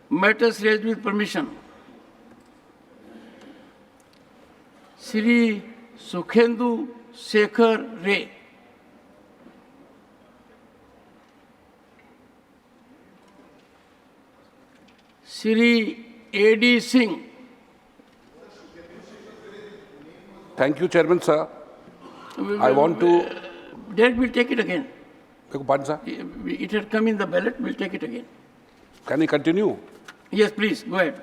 Matters raised with permission. Shri Sukhendu Shekhar Ray. Shri A.D. Singh. Thank you, Chairman, sir. I want to... That we'll take it again. Pardon, sir. It had come in the ballot, we'll take it again. Can I continue? Yes, please, go ahead.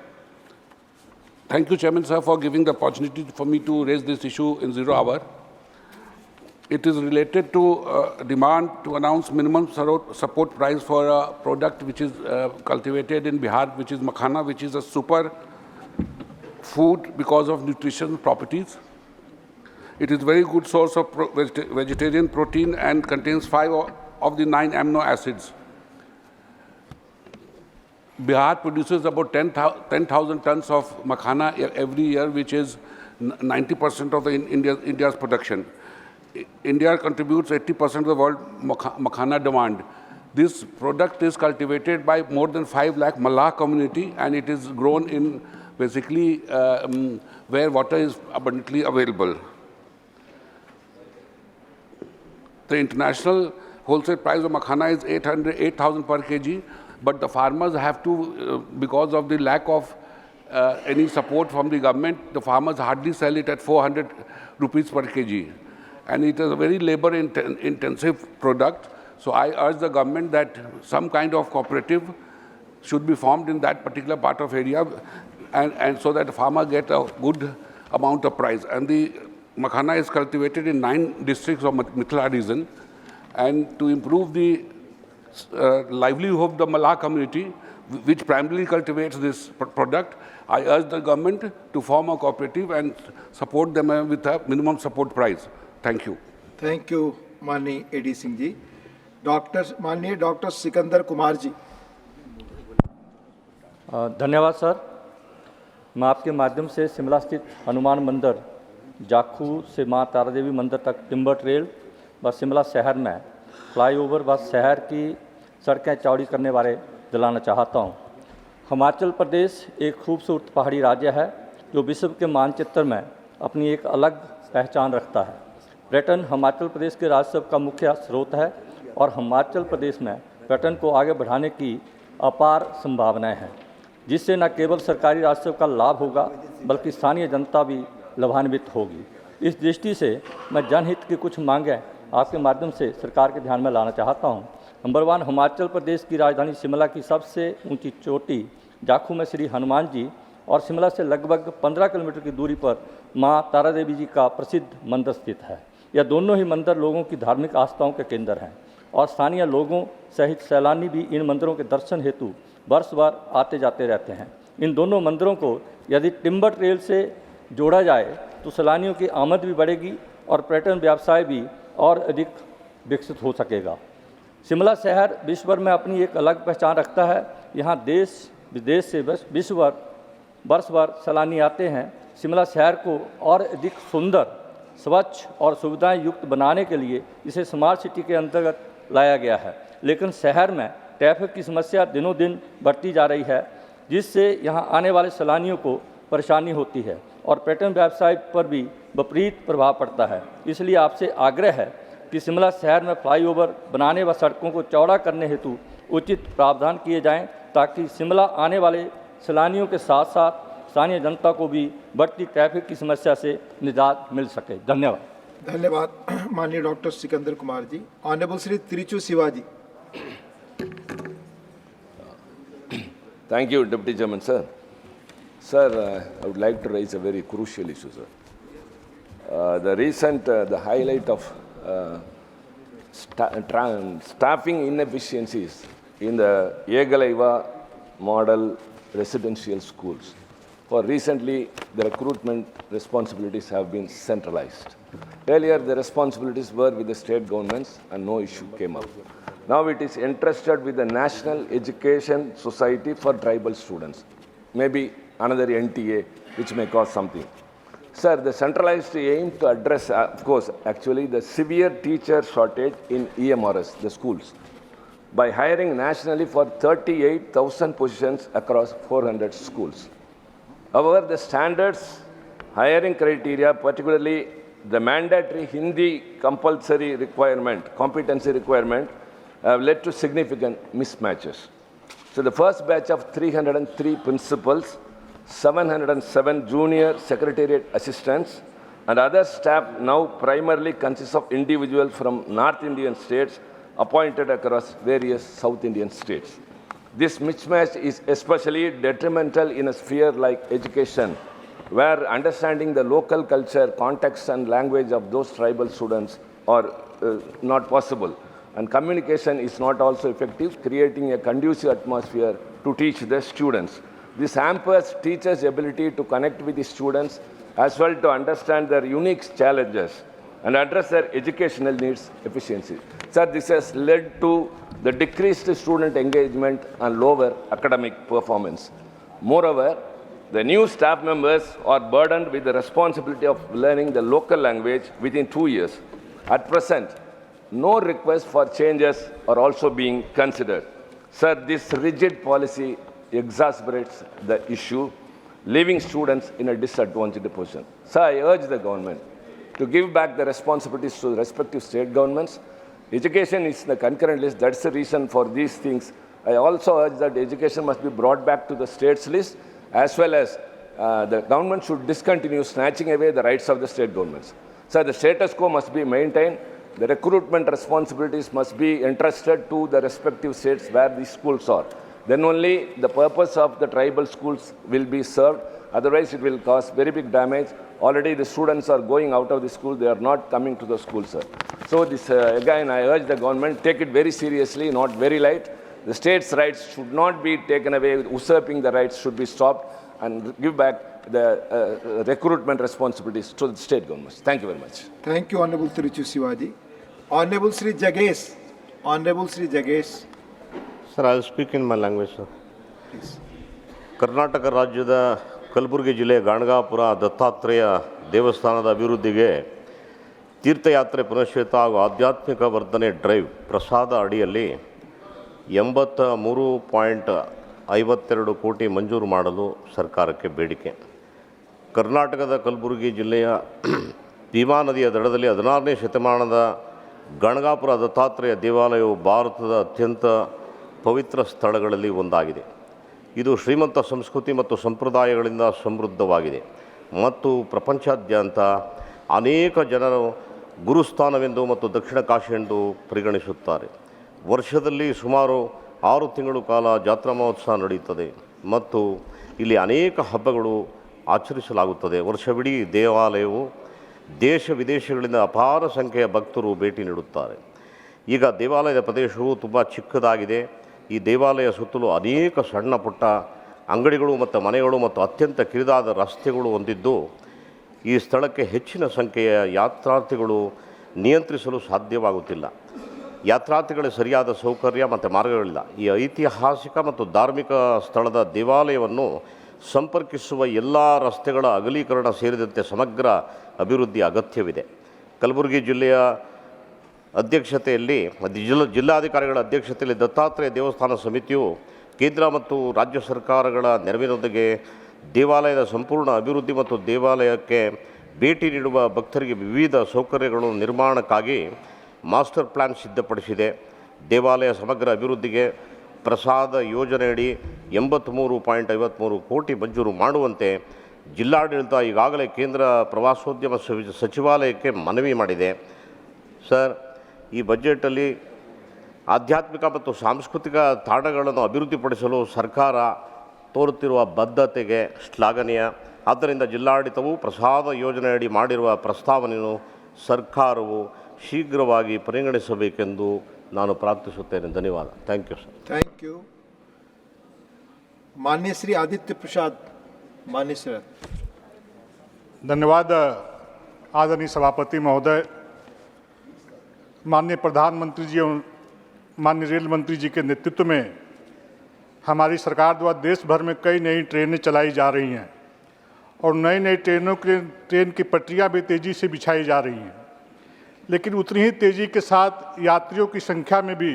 Thank you, Chairman, sir, for giving the opportunity for me to raise this issue in 0 hour. It is related to demand to announce minimum support price for a product which is cultivated in Bihar, which is makhana, which is a super food because of nutrition properties. It is a very good source of vegetarian protein and contains 5 of the 9 amino acids. Bihar produces about 10,000 tons of makhana every year, which is 90% of India's production. India contributes 80% of the world makhana demand. This product is cultivated by more than 5 lakh Mallah community, and it is grown in basically where water is abundantly available. The international wholesale price of makhana is 8,000 per kg, but the farmers have to, because of the lack of any support from the government, the farmers hardly sell it at 400 rupees per kg. And it is a very labor-intensive product. So I urge the government that some kind of cooperative should be formed in that particular part of area, and so that the farmer get a good amount of price. And the makhana is cultivated in 9 districts of Mithila region. And to improve the livelihood of the Mallah community, which primarily cultivates this product, I urge the government to form a cooperative and support them with a minimum support price. Thank you. Thank you, माननीय A.D. Singh ji. माननीय doctor Sikandar Kumar जी. धन्यवाद sir. मैं आपके माध्यम से शिमला स्थित हनुमान मंदिर, जाखू से मां तारा देवी मंदिर तक टिम्बर ट्रेल व शिमला शहर में फ्लाईओवर व शहर की सड़कें चौड़ी करने बारे दिलाना चाहता हूं. हिमाचल प्रदेश एक खूबसूरत पहाड़ी राज्य है जो विश्व के मानचित्र में अपनी एक अलग पहचान रखता है. पर्यटन हिमाचल प्रदेश के राजस्व का मुख्य स्रोत है और हिमाचल प्रदेश में पर्यटन को आगे बढ़ाने की अपार संभावनाएं हैं, जिससे न केवल सरकारी राजस्व का लाभ होगा बल्कि स्थानीय जनता भी लाभान्वित होगी. इस दृष्टि से मैं जनहित की कुछ मांगें आपके माध्यम से सरकार के ध्यान में लाना चाहता हूं. नंबर 1, हिमाचल प्रदेश की राजधानी शिमला की सबसे ऊंची चोटी जाखू में श्री हनुमान जी और शिमला से लगभग 15 किलोमीटर की दूरी पर मां तारा देवी जी का प्रसिद्ध मंदिर स्थित है. यह दोनों ही मंदिर लोगों की धार्मिक आस्थाओं के केंद्र हैं और स्थानीय लोगों सहित सैलानी भी इन मंदिरों के दर्शन हेतु वर्ष भर आते जाते रहते हैं. इन दोनों मंदिरों को यदि टिम्बर ट्रेल से जोड़ा जाए तो सैलानियों की आमद भी बढ़ेगी और पर्यटन व्यवसाय भी और अधिक विकसित हो सकेगा. शिमला शहर विश्व भर में अपनी एक अलग पहचान रखता है. यहाँ देश विदेश से विश्व भर वर्ष भर सैलानी आते हैं. शिमला शहर को और अधिक सुंदर, स्वच्छ और सुविधाएं युक्त बनाने के लिए इसे स्मार्ट सिटी के अंतर्गत लाया गया है. लेकिन शहर में ट्रैफिक की समस्या दिनों दिन बढ़ती जा रही है, जिससे यहाँ आने वाले सैलानियों को परेशानी होती है और पर्यटन व्यवसाय पर भी विपरीत प्रभाव पड़ता है. इसलिए आपसे आग्रह है कि शिमला शहर में फ्लाईओवर बनाने व सड़कों को चौड़ा करने हेतु उचित प्रावधान किए जाएं, ताकि शिमला आने वाले सैलानियों के साथ साथ स्थानीय जनता को भी बढ़ती ट्रैफिक की समस्या से निजात मिल सके. धन्यवाद. धन्यवाद माननीय doctor Sikandar Kumar ji. Honourable Shri Trichu Shivaji. Thank you, Deputy Chairman, sir. Sir, I would like to raise a very crucial issue, sir. The highlight of staffing inefficiencies in the Yegalaiva model residential schools. For recently, the recruitment responsibilities have been centralized. Earlier, the responsibilities were with the state governments and no issue came up. Now it is entrusted with the National Education Society for Tribal Students. Maybe another NTA, which may cause something. Sir, the centralized aim to address, of course, actually the severe teacher shortage in EMRS, the schools. by hiring nationally for 38,000 positions across 400 schools. However, the standards, hiring criteria, particularly the mandatory Hindi compulsory requirement, competency requirement, have led to significant mismatches. So the first batch of 303 principals, 707 junior secretariat assistants, and other staff now primarily consists of individuals from North Indian states appointed across various South Indian states. This mismatch is especially detrimental in a sphere like education, where understanding the local culture, context, and language of those tribal students are not possible. And communication is not also effective, creating a conducive atmosphere to teach the students. This hampers teachers' ability to connect with the students as well to understand their unique challenges and address their educational needs efficiently. Sir, this has led to the decreased student engagement and lower academic performance. Moreover, the new staff members are burdened with the responsibility of learning the local language within 2 years. At present, no requests for changes are also being considered. Sir, this rigid policy exacerbates the issue, leaving students in a disadvantaged position. Sir, I urge the government to give back the responsibilities to the respective state governments. Education is in the concurrent list. That's the reason for these things. I also urge that education must be brought back to the states list, as well as the government should discontinue snatching away the rights of the state governments. So the status quo must be maintained. The recruitment responsibilities must be entrusted to the respective states where these schools are. Then only the purpose of the tribal schools will be served. Otherwise, it will cause very big damage. Already the students are going out of the school. They are not coming to the school, sir. So this, again, I urge the government, take it very seriously, not very light. The states' rights should not be taken away. Usurping the rights should be stopped and give back the recruitment responsibilities to the state governments. Thank you very much. Thank you, Honorable Tiruchu Sivaji. Honorable Sri Jagesh. Honorable Sri Jagesh. Sir, I will speak in my language, sir. Please. Karnataka ರಾಜ್ಯದ ಕಲಬುರಗಿ ಜಿಲ್ಲೆಯ ಗಾಣಗಾಪುರ ದತ್ತಾತ್ರೇಯ ದೇವಸ್ಥಾನದ ಅಭಿವೃದ್ಧಿಗೆ ತೀರ್ಥಯಾತ್ರೆ ಪುನಶ್ಚೇತ ಹಾಗೂ ಆಧ್ಯಾತ್ಮಿಕ ವರ್ಧನೆ drive ಪ್ರಸಾದ ಅಡಿಯಲ್ಲಿ 83.52 ಕೋಟಿ ಮಂಜೂರು ಮಾಡಲು ಸರ್ಕಾರಕ್ಕೆ ಬೇಡಿಕೆ. ಕರ್ನಾಟಕದ ಕಲಬುರಗಿ ಜಿಲ್ಲೆಯ ಭೀಮಾ ನದಿಯ ದಡದಲ್ಲಿ 16ನೇ ಶತಮಾನದ ಗಣಗಾಪುರ ದತ್ತಾತ್ರೇಯ ದೇವಾಲಯವು ಭಾರತದ ಅತ್ಯಂತ ಪವಿತ್ರ ಸ್ಥಳಗಳಲ್ಲಿ ಒಂದಾಗಿದೆ. ಇದು ಶ್ರೀಮಂತ ಸಂಸ್ಕೃತಿ ಮತ್ತು ಸಂಪ್ರದಾಯಗಳಿಂದ ಸಮೃದ್ಧವಾಗಿದೆ ಮತ್ತು ಪ್ರಪಂಚಾದ್ಯಂತ ಅನೇಕ ಜನರು ಗುರುಸ್ಥಾನವೆಂದು ಮತ್ತು ದಕ್ಷಿಣ ಕಾಶಿ ಎಂದು ಪರಿಗಣಿಸುತ್ತಾರೆ. ವರ್ಷದಲ್ಲಿ ಸುಮಾರು 6 ತಿಂಗಳು ಕಾಲ ಜಾತ್ರಾ ಮಹೋತ್ಸವ ನಡೆಯುತ್ತದೆ ಮತ್ತು ಇಲ್ಲಿ ಅನೇಕ ಹಬ್ಬಗಳು ಆಚರಿಸಲಾಗುತ್ತದೆ. ವರ್ಷವಿಡೀ ದೇವಾಲಯವು ದೇಶ ವಿದೇಶಗಳಿಂದ ಅಪಾರ ಸಂಖ್ಯೆಯ ಭಕ್ತರು ಭೇಟಿ ನೀಡುತ್ತಾರೆ. ಈಗ ದೇವಾಲಯದ ಪ್ರದೇಶವು ತುಂಬ ಚಿಕ್ಕದಾಗಿದೆ. ಈ ದೇವಾಲಯ ಸುತ್ತಲೂ ಅನೇಕ ಸಣ್ಣ ಪುಟ್ಟ ಅಂಗಡಿಗಳು ಮತ್ತು ಮನೆಗಳು ಮತ್ತು ಅತ್ಯಂತ ಕಿರಿದಾದ ರಸ್ತೆಗಳು ಹೊಂದಿದ್ದು ಈ ಸ್ಥಳಕ್ಕೆ ಹೆಚ್ಚಿನ ಸಂಖ್ಯೆಯ ಯಾತ್ರಾರ್ಥಿಗಳು ನಿಯಂತ್ರಿಸಲು ಸಾಧ್ಯವಾಗುತ್ತಿಲ್ಲ. ಯಾತ್ರಾರ್ಥಿಗಳಿಗೆ ಸರಿಯಾದ ಸೌಕರ್ಯ ಮತ್ತು ಮಾರ್ಗಗಳಿಲ್ಲ. ಈ ಐತಿಹಾಸಿಕ ಮತ್ತು ಧಾರ್ಮಿಕ ಸ್ಥಳದ ದೇವಾಲಯವನ್ನು ಸಂಪರ್ಕಿಸುವ ಎಲ್ಲ ರಸ್ತೆಗಳ ಅಗಲೀಕರಣ ಸೇರಿದಂತೆ ಸಮಗ್ರ ಅಭಿವೃದ್ಧಿ ಅಗತ್ಯವಿದೆ. ಕಲಬುರಗಿ ಜಿಲ್ಲೆಯ ಅಧ್ಯಕ್ಷತೆಯಲ್ಲಿ ಜಿಲ್ಲಾಧಿಕಾರಿಗಳ ಅಧ್ಯಕ್ಷತೆಯಲ್ಲಿ ದತ್ತಾತ್ರೇಯ ದೇವಸ್ಥಾನ ಸಮಿತಿಯು ಕೇಂದ್ರ ಮತ್ತು ರಾಜ್ಯ ಸರ್ಕಾರಗಳ ನೆರವಿನೊಂದಿಗೆ ದೇವಾಲಯದ ಸಂಪೂರ್ಣ ಅಭಿವೃದ್ಧಿ ಮತ್ತು ದೇವಾಲಯಕ್ಕೆ ಭೇಟಿ ನೀಡುವ ಭಕ್ತರಿಗೆ ವಿವಿಧ ಸೌಕರ್ಯಗಳು ನಿರ್ಮಾಣಕ್ಕಾಗಿ ಮಾಸ್ಟರ್ ಪ್ಲ್ಯಾನ್ ಸಿದ್ಧಪಡಿಸಿದೆ. ದೇವಾಲಯ ಸಮಗ್ರ ಅಭಿವೃದ್ಧಿಗೆ ಪ್ರಸಾದ ಯೋಜನೆಯಡಿ 83.53 ಕೋಟಿ ಮಂಜೂರು ಮಾಡುವಂತೆ ಜಿಲ್ಲಾಡಳಿತ ಈಗಾಗಲೇ ಕೇಂದ್ರ ಪ್ರವಾಸೋದ್ಯಮ ಸಚಿವಾಲಯಕ್ಕೆ ಮನವಿ ಮಾಡಿದೆ. ಸರ್, ಈ ಬಜೆಟಲ್ಲಿ ಆಧ್ಯಾತ್ಮಿಕ ಮತ್ತು ಸಾಂಸ್ಕೃತಿಕ ತಾಣಗಳನ್ನು ಅಭಿವೃದ್ಧಿಪಡಿಸಲು ಸರ್ಕಾರ ತೋರುತ್ತಿರುವ ಬದ್ಧತೆಗೆ ಶ್ಲಾಘನೀಯ. ಆದ್ದರಿಂದ ಜಿಲ್ಲಾಡಳಿತವು ಪ್ರಸಾದ ಯೋಜನೆಯಡಿ ಮಾಡಿರುವ ಪ್ರಸ್ತಾವನೆಯನ್ನು ಸರ್ಕಾರವು ಶೀಘ್ರವಾಗಿ ಪರಿಗಣಿಸಬೇಕೆಂದು ನಾನು ಪ್ರಾರ್ಥಿಸುತ್ತೇನೆ. ಧನ್ಯವಾದ. Thank you sir. Thank you. माननीय श्री आदित्य प्रसाद. माननीय सर. धन्यवाद आदरणीय सभापति महोदय, माननीय प्रधानमंत्री जी और माननीय रेल मंत्री जी के नेतृत्व में हमारी सरकार द्वारा देश भर में कई नई ट्रेनें चलाई जा रही हैं और नई नई ट्रेन की पटरियां भी तेज़ी से बिछाई जा रही हैं, लेकिन उतनी ही तेज़ी के साथ यात्रियों की संख्या में भी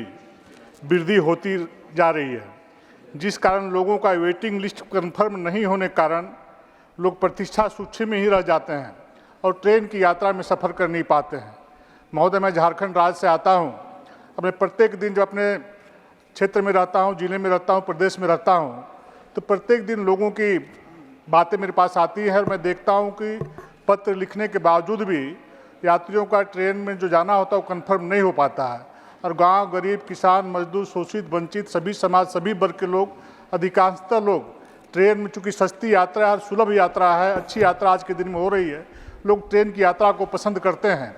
वृद्धि होती जा रही है, जिस कारण लोगों का वेटिंग लिस्ट कन्फर्म नहीं होने कारण लोग प्रतीक्षा सूची में ही रह जाते हैं और ट्रेन की यात्रा में सफ़र कर नहीं पाते हैं। महोदय, मैं झारखंड राज्य से आता हूं। अपने प्रत्येक दिन जब अपने क्षेत्र में रहता हूं, जिले में रहता हूं, प्रदेश में रहता हूं, तो प्रत्येक दिन लोगों की बातें मेरे पास आती हैं और मैं देखता हूं कि पत्र लिखने के बावजूद भी यात्रियों का ट्रेन में जो जाना होता है वो कन्फर्म नहीं हो पाता है और गांव, गरीब, किसान, मजदूर, शोषित, वंचित, सभी समाज, सभी वर्ग के लोग, अधिकांशतः लोग ट्रेन में, चूँकि सस्ती यात्रा है, सुलभ यात्रा है, अच्छी यात्रा आज के दिन में हो रही है, लोग ट्रेन की यात्रा को पसंद करते हैं।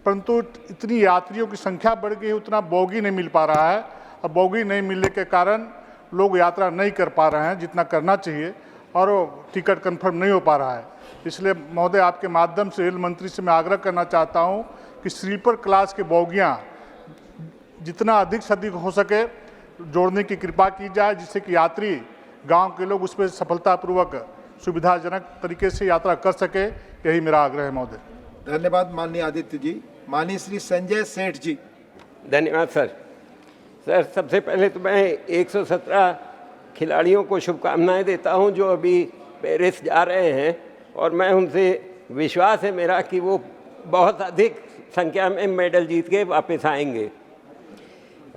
परंतु इतनी यात्रियों की संख्या बढ़ गई है, उतना बोगी नहीं मिल पा रहा है और बोगी नहीं मिलने के कारण लोग यात्रा नहीं कर पा रहे हैं जितना करना चाहिए और टिकट कन्फर्म नहीं हो पा रहा है। इसलिए महोदय, आपके माध्यम से रेल मंत्री से मैं आग्रह करना चाहता हूं कि स्लीपर क्लास के बोगियां जितना अधिक से अधिक हो सके जोड़ने की कृपा की जाए, जिससे कि यात्री, गांव के लोग उस पर सफलतापूर्वक सुविधाजनक तरीके से यात्रा कर सके। यही मेरा आग्रह है महोदय। धन्यवाद माननीय आदित्य जी। माननीय श्री संजय सेठ जी। धन्यवाद सर। सबसे पहले तो मैं 117 खिलाड़ियों को शुभकामनाएं देता हूं जो अभी पेरिस जा रहे हैं और मैं उनसे विश्वास है मेरा कि वो बहुत अधिक संख्या में मेडल जीत के वापस आएंगे।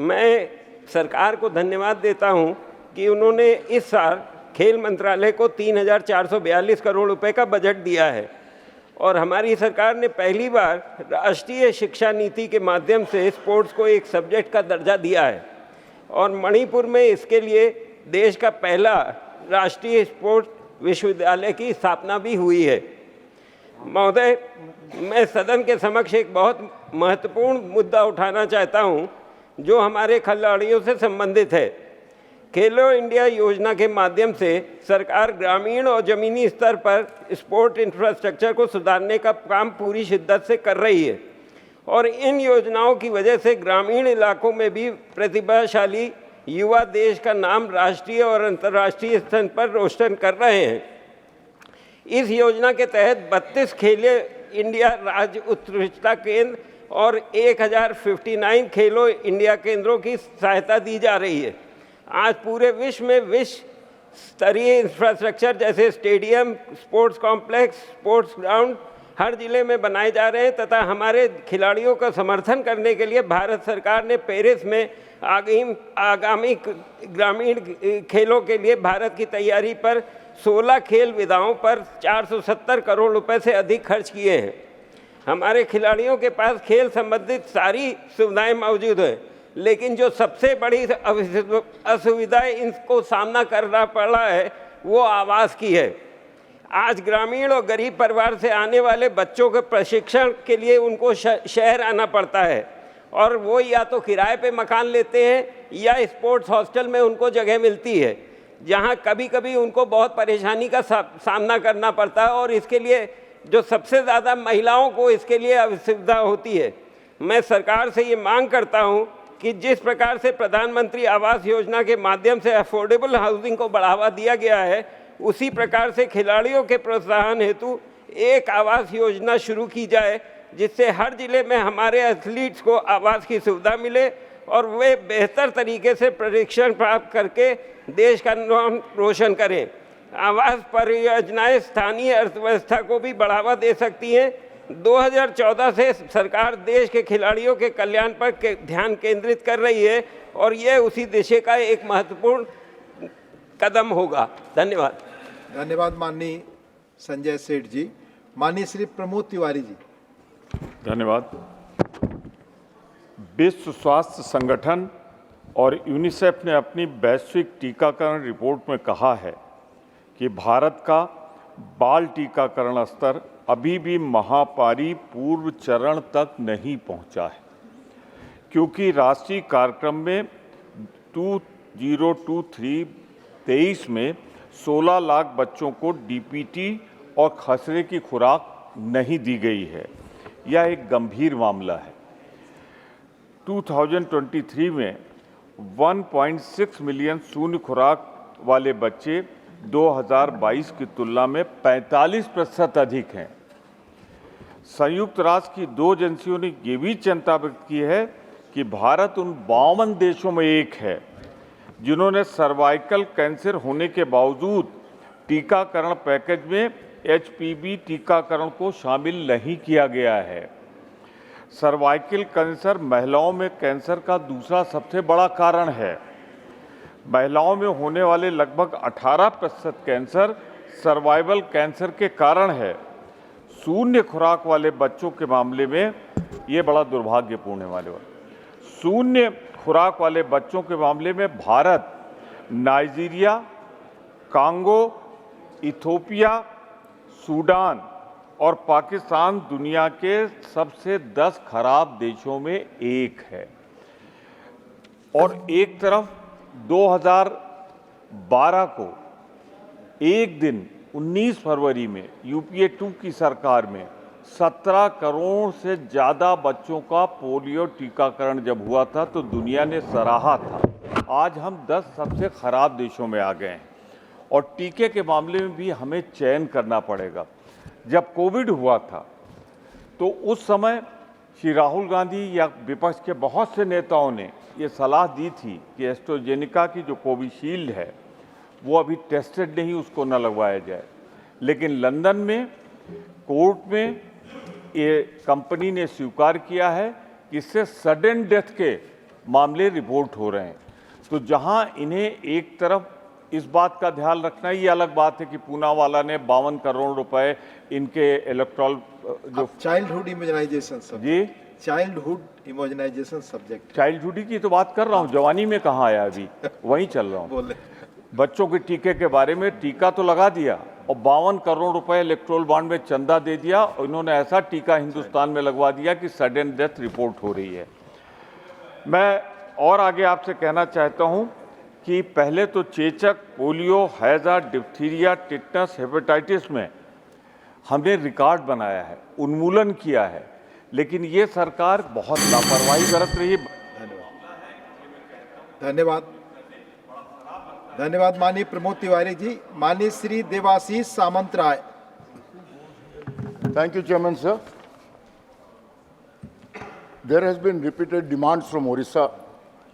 मैं सरकार को धन्यवाद देता हूं कि उन्होंने इस साल खेल मंत्रालय को 3,442 करोड़ रुपए का बजट दिया है और हमारी सरकार ने पहली बार राष्ट्रीय शिक्षा नीति के माध्यम से स्पोर्ट्स को एक सब्जेक्ट का दर्जा दिया है और मणिपुर में इसके लिए देश का पहला राष्ट्रीय स्पोर्ट्स विश्वविद्यालय की स्थापना भी हुई है। महोदय, मैं सदन के समक्ष एक बहुत महत्वपूर्ण मुद्दा उठाना चाहता हूं जो हमारे खिलाड़ियों से संबंधित है। खेलो इंडिया योजना के माध्यम से सरकार ग्रामीण और ज़मीनी स्तर पर स्पोर्ट इंफ्रास्ट्रक्चर को सुधारने का काम पूरी शिद्दत से कर रही है और इन योजनाओं की वजह से ग्रामीण इलाकों में भी प्रतिभाशाली युवा देश का नाम राष्ट्रीय और अंतर्राष्ट्रीय स्तर पर रोशन कर रहे हैं। इस योजना के तहत 32 खेलो इंडिया राज्य उत्कृष्टता केंद्र और 1059 खेलो इंडिया केंद्रों की सहायता दी जा रही है। आज पूरे विश्व में विश्व स्तरीय इंफ्रास्ट्रक्चर जैसे stadium, sports complex, sports ground हर जिले में बनाए जा रहे हैं तथा हमारे खिलाड़ियों का समर्थन करने के लिए भारत सरकार ने पेरिस में आगामी ग्रामीण खेलों के लिए भारत की तैयारी पर 16 खेल विधाओं पर 470 करोड़ रुपए से अधिक खर्च किए हैं। हमारे खिलाड़ियों के पास खेल संबंधित सारी सुविधाएं मौजूद हैं, लेकिन जो सबसे बड़ी असुविधा इनको सामना करना पड़ रहा है वो आवास की है। आज ग्रामीण और गरीब परिवार से आने वाले बच्चों के प्रशिक्षण के लिए उनको शहर आना पड़ता है और वो या तो किराए पे मकान लेते हैं या स्पोर्ट्स हॉस्टल में उनको जगह मिलती है, जहां कभी कभी उनको बहुत परेशानी का सामना करना पड़ता है और इसके लिए जो सबसे ज़्यादा महिलाओं को इसके लिए असुविधा होती है। मैं सरकार से ये मांग करता हूं कि जिस प्रकार से प्रधानमंत्री आवास योजना के माध्यम से अफोर्डेबल हाउसिंग को बढ़ावा दिया गया है, उसी प्रकार से खिलाड़ियों के प्रोत्साहन हेतु एक आवास योजना शुरू की जाए, जिससे हर जिले में हमारे एथलीट्स को आवास की सुविधा मिले और वे बेहतर तरीके से प्रशिक्षण प्राप्त करके देश का नाम रोशन करें। आवास परियोजनाएं स्थानीय अर्थव्यवस्था को भी बढ़ावा दे सकती हैं। 2014 से सरकार देश के खिलाड़ियों के कल्याण पर ध्यान केंद्रित कर रही है और ये उसी दिशा का एक महत्वपूर्ण कदम होगा। धन्यवाद। धन्यवाद माननीय संजय सेठ जी। माननीय श्री प्रमोद तिवारी जी। धन्यवाद। विश्व स्वास्थ्य संगठन और यूनिसेफ ने अपनी वैश्विक टीकाकरण रिपोर्ट में कहा है कि भारत का बाल टीकाकरण स्तर अभी भी महामारी पूर्व चरण तक नहीं पहुंचा है, क्योंकि राष्ट्रीय कार्यक्रम में 2023 में 16 लाख बच्चों को डीपीटी और खसरे की खुराक नहीं दी गई है। यह एक गंभीर मामला है। 2023 में 1.6 मिलियन शून्य खुराक वाले बच्चे 2022 की तुलना में 45% अधिक हैं। संयुक्त राष्ट्र की 2 एजेंसियों ने ये भी चिंता व्यक्त की है कि भारत उन 52 देशों में एक है जिन्होंने सर्वाइकल कैंसर होने के बावजूद टीकाकरण पैकेज में HPV टीकाकरण को शामिल नहीं किया गया है। सर्वाइकल कैंसर महिलाओं में कैंसर का दूसरा सबसे बड़ा कारण है। महिलाओं में होने वाले लगभग 18% कैंसर सर्वाइवल कैंसर के कारण है। शून्य खुराक वाले बच्चों के मामले में ये बड़ा दुर्भाग्यपूर्ण है। वाले शून्य खुराक वाले बच्चों के मामले में Bharat, Nigeria, Congo, Ethiopia, Sudan और पाकिस्तान दुनिया के सबसे 10 खराब देशों में एक है। और एक तरफ 2012 को एक दिन 19 फरवरी में UPA 2 की सरकार में 17 करोड़ से ज़्यादा बच्चों का पोलियो टीकाकरण जब हुआ था तो दुनिया ने सराहा था। आज हम 10 सबसे खराब देशों में आ गए हैं और टीके के मामले में भी हमें चयन करना पड़ेगा। जब कोविड हुआ था तो उस समय श्री राहुल गांधी या विपक्ष के बहुत से नेताओं ने ये सलाह दी थी कि एस्ट्राजेनेका की जो कोविशील्ड है वो अभी टेस्टेड नहीं, उसको न लगवाया जाए। लेकिन लंदन में कोर्ट में ये कंपनी ने स्वीकार किया है कि इससे सडन डेथ के मामले रिपोर्ट हो रहे हैं। तो जहां इन्हें एक तरफ इस बात का ध्यान रखना, ये अलग बात है कि पूनावाला ने 52 करोड़ रुपए इनके इलेक्ट्रॉल जो चाइल्डहुड इम्यूनाइजेशन जी चाइल्डहुड इम्यूनाइजेशन सब्जेक्ट चाइल्डहुड की तो बात कर रहा हूँ, जवानी में कहाँ आया अभी, वहीं चल रहा हूँ। बोले बच्चों के टीके के बारे में टीका तो लगा दिया और 52 करोड़ रुपए इलेक्ट्रोल बॉन्ड में चंदा दे दिया और इन्होंने ऐसा टीका हिंदुस्तान में लगवा दिया कि सडन डेथ रिपोर्ट हो रही है। मैं और आगे आपसे कहना चाहता हूं कि पहले तो चेचक, पोलियो, हैजा, डिप्थीरिया, टिटनस, हेपेटाइटिस में हमने रिकॉर्ड बनाया है, उन्मूलन किया है, लेकिन ये सरकार बहुत लापरवाही बरत रही है। धन्यवाद धन्यवाद माननीय प्रमोद तिवारी जी। माननीय श्री देवाशीष सामंत राय। Thank you, Chairman, sir. There has been repeated demands from Orissa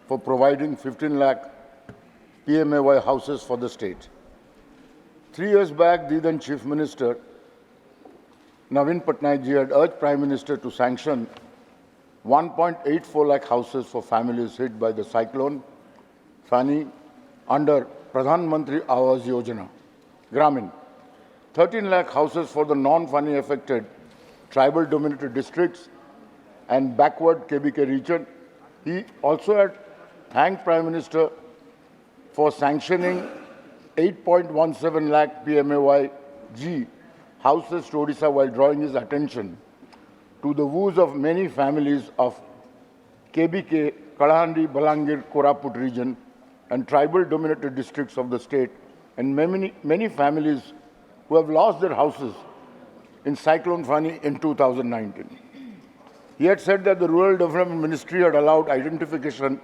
for providing 15 lakh PMAY houses for the state. 3 years back, the then Chief Minister, Navin Patnaik ji, had urged Prime Minister to sanction 1.84 lakh houses for families hit by the cyclone Fani under Pradhan Mantri Awas Yojana, Gramin. 13 lakh houses for the non-Fani affected tribal dominated districts and backward KBK region. He also had thanked Prime Minister for sanctioning 8.17 lakh PMAY-G houses to Odisha while drawing his attention to the woes of many families of KBK, Kalahandi, Balangir, Koraput region and tribal dominated districts of the state, and many families who have lost their houses in Cyclone Fani in 2019. He had said that the Rural Development Ministry had allowed identification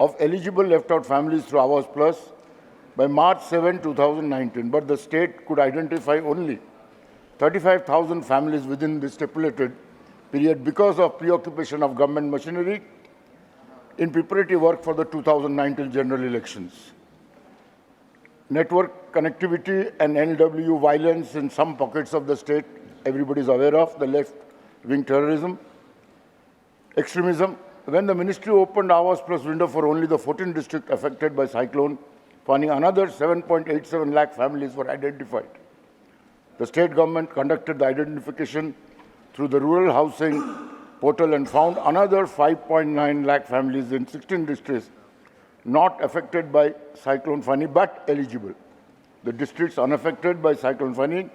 of eligible left-out families through Awas Plus by March 7, 2019, but the state could identify only 35,000 families within the stipulated period because of preoccupation of government machinery in preparatory work for the 2019 general elections. Network connectivity and NW violence in some pockets of the state, everybody is aware of, the left-wing terrorism, extremism. When the ministry opened Awas Plus window for only the 14 districts affected by cyclone Fani, another 7.87 lakh families were identified. The state government conducted the identification through the rural housing portal and found another 5.9 lakh families in 16 districts not affected by Cyclone Fani but eligible. The districts unaffected by Cyclone Fani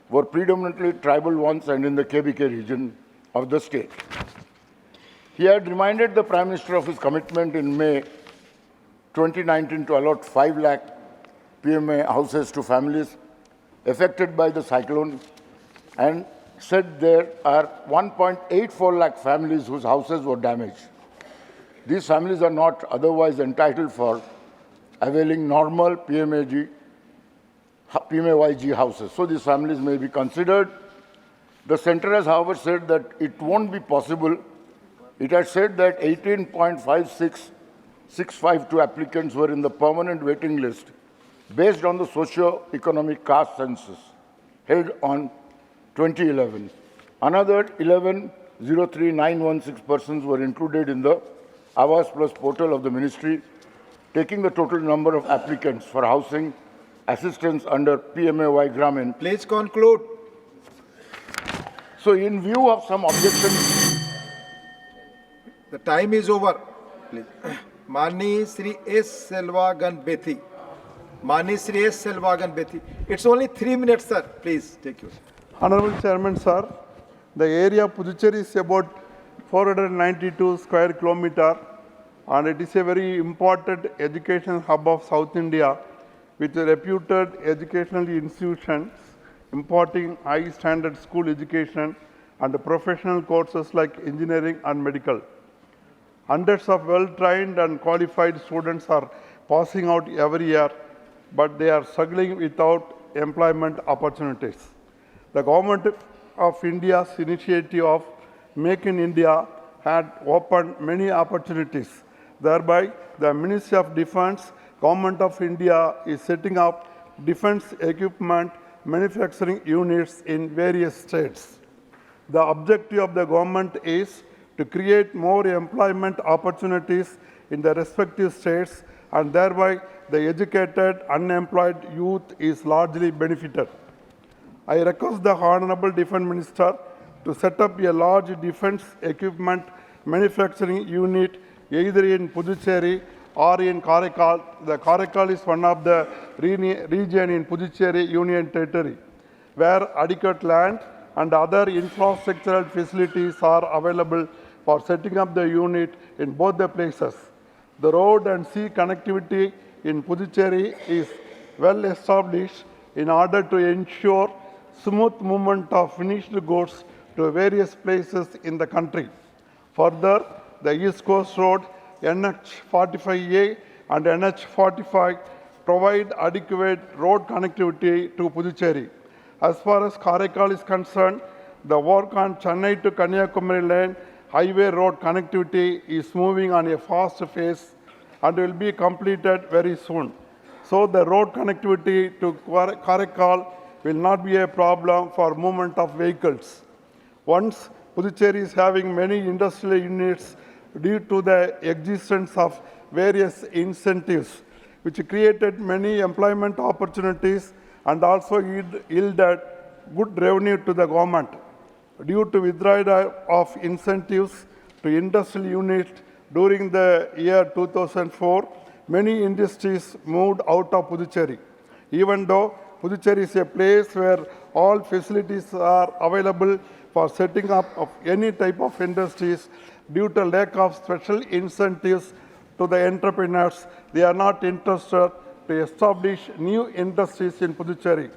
were predominantly tribal ones and in the KBK region of the state. He had reminded the Prime Minister of his commitment in May 2019 to allot 5 lakh PMA houses to families affected by the cyclone and said there are 1.84 lakh families whose houses were damaged. These families are not otherwise entitled for availing normal PMAY-G houses. So these families may be considered. The centre has, however, said that it won't be possible It had said that 18.56 applicants were in the permanent waiting list based on the socio-economic caste census held on 2011. Another 11,03916 persons were included in the Awas Plus portal of the ministry, taking the total number of applicants for housing assistance under PMAY Gramin. Please conclude. So in view of some objections, The time is over. Please. Mani Sri S. Selvagan Bethi. Mani Sri S. Selvagan Bethi. It's only 3 minutes, sir. Please take yours. Honorable Chairman, sir, the area of Puducherry is about 492 square kilometer, and it is a very important educational hub of South India with reputed educational institutions imparting high standard school education and professional courses like engineering and medical. Hundreds of well-trained and qualified students are passing out every year, but they are struggling without employment opportunities. The Government of India's initiative of Make in India had opened many opportunities. Thereby, the Ministry of Defence, Government of India is setting up defence equipment manufacturing units in various states. The objective of the government is to create more employment opportunities in the respective states, and thereby the educated unemployed youth is largely benefited. I request the Honorable Defence Minister to set up a large defence equipment manufacturing unit either in Puducherry or in Karaikal. The Karaikal is one of the region in Puducherry Union Territory where adequate land and other infrastructural facilities are available for setting up the unit in both the places. The road and sea connectivity in Puducherry is well established in order to ensure smooth movement of finished goods to various places in the country. Further, the East Coast Road, NH45A and NH45 provide adequate road connectivity to Puducherry. As far as Karaikal is concerned, the work on Chennai to Kanyakumari lane highway road connectivity is moving on a fast pace and will be completed very soon. So the road connectivity to Karaikal will not be a problem for movement of vehicles. Once Puducherry is having many industrial units due to the existence of various incentives, which created many employment opportunities and also yielded good revenue to the government. Due to withdrawal of incentives to industrial units during the year 2004, many industries moved out of Puducherry. Even though Puducherry is a place where all facilities are available for setting up of any type of industries, due to lack of special incentives to the entrepreneurs, they are not interested to establish new industries in Puducherry.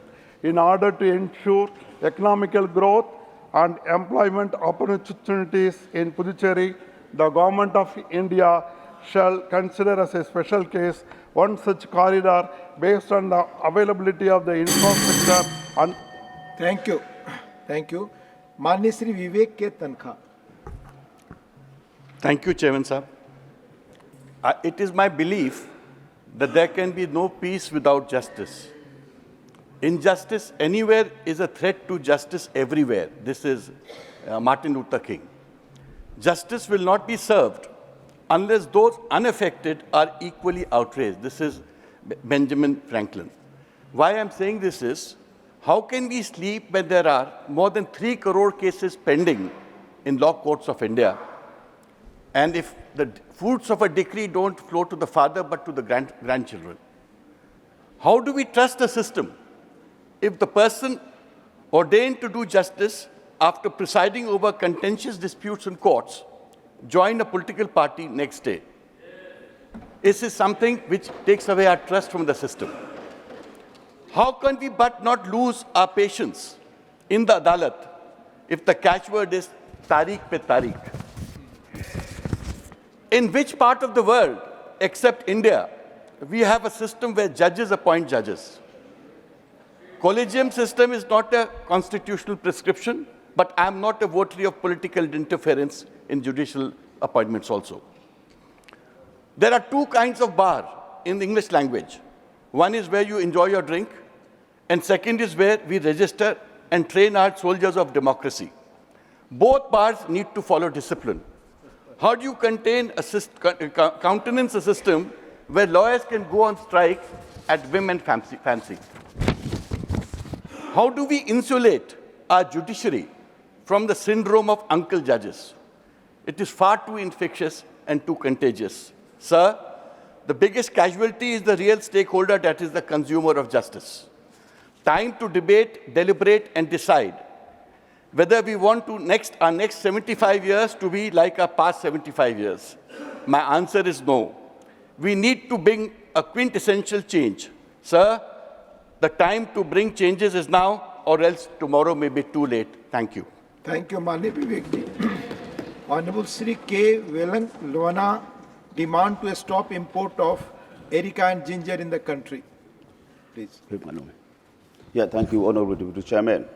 In order to ensure economical growth and employment opportunities in Puducherry, the Government of India shall consider as a special case one such corridor based on the availability of the infrastructure and Thank you. Thank you. माननीय श्री विवेक के तनखा. Thank you, Chairman sir. It is my belief that there can be no peace without justice. Injustice anywhere is a threat to justice everywhere. This is Martin Luther King. Justice will not be served unless those unaffected are equally outraged. This is Benjamin Franklin. Why I'm saying this is, how can we sleep when there are more than 3 crore cases pending in law courts of India? And if the fruits of a decree don't flow to the father but to the grandchildren? How do we trust the system if the person ordained to do justice after presiding over contentious disputes in courts join a political party next day? This is something which takes away our trust from the system. How can we but not lose our patience in the Adalat if the catchword is Tariq pe Tariq? In which part of the world, except India, we have a system where judges appoint judges? Collegium system is not a constitutional prescription, but I am not a votary of political interference in judicial appointments also. There are two kinds of bar in the English language. One is where you enjoy your drink, and second is where we register and train our soldiers of democracy. Both bars need to follow discipline. How do you countenance a system where lawyers can go on strike at whim and fancy? How do we insulate our judiciary from the syndrome of uncle judges? It is far too infectious and too contagious. Sir, the biggest casualty is the real stakeholder, that is the consumer of justice. Time to debate, deliberate, and decide whether we want to our next 75 years to be like our past 75 years. My answer is no. We need to bring a quintessential change. Sir, the time to bring changes is now, or else tomorrow may be too late. Thank you. Thank you, Mani Vivek ji. Honorable Sri K. Velan Luana demand to stop import of Erica and ginger in the country. Please. Yeah, thank you, Honorable Deputy Chairman.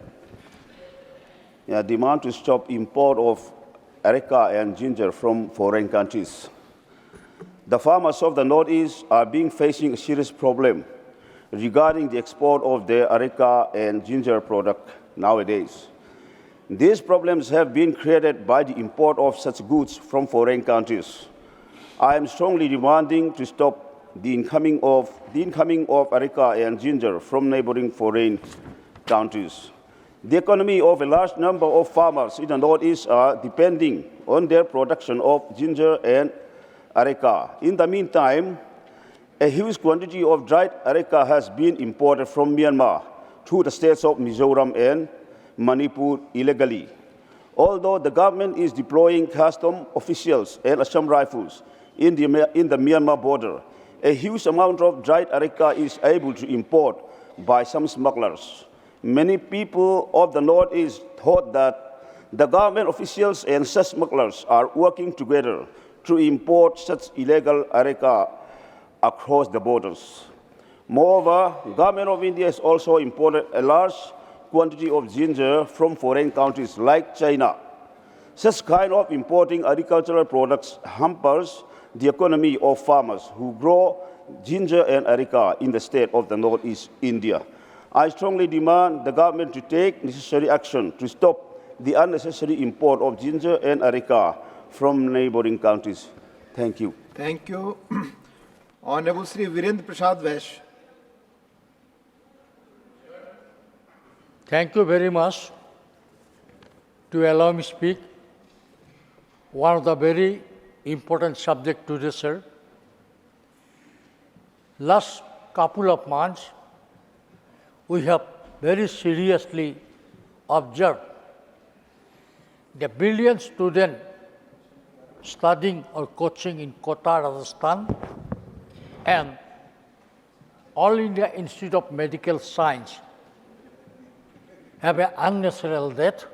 Yeah, demand to stop import of Erica and ginger from foreign countries. The farmers of the Northeast are facing a serious problem regarding the export of their Erica and ginger product nowadays. These problems have been created by the import of such goods from foreign countries. I am strongly demanding to stop the incoming of Erica and ginger from neighboring foreign countries. The economy of a large number of farmers in the Northeast are depending on their production of ginger and Erica. In the meantime, a huge quantity of dried Erica has been imported from Myanmar to the states of Mizoram and Manipur illegally. Although the government is deploying custom officials and Assam rifles in the Myanmar border, a huge amount of dried Erica is able to import by some smugglers. Many people of the Northeast thought that the government officials and such smugglers are working together to import such illegal Erica across the borders. Moreover, the government of India has also imported a large quantity of ginger from foreign countries like China. Such kind of importing agricultural products hampers the economy of farmers who grow ginger and Erica in the state of the Northeast India. I strongly demand the government to take necessary action to stop the unnecessary import of ginger and Erica from neighboring countries. Thank you. Thank you. Honorable Sri Virendra Prasad Vaish. Thank you very much to allow me to speak. One of the very important subject today, sir. Last couple of months, we have very seriously observed the brilliant student studying or coaching in Kota, Rajasthan, and All India Institute of Medical Science have an unnatural death,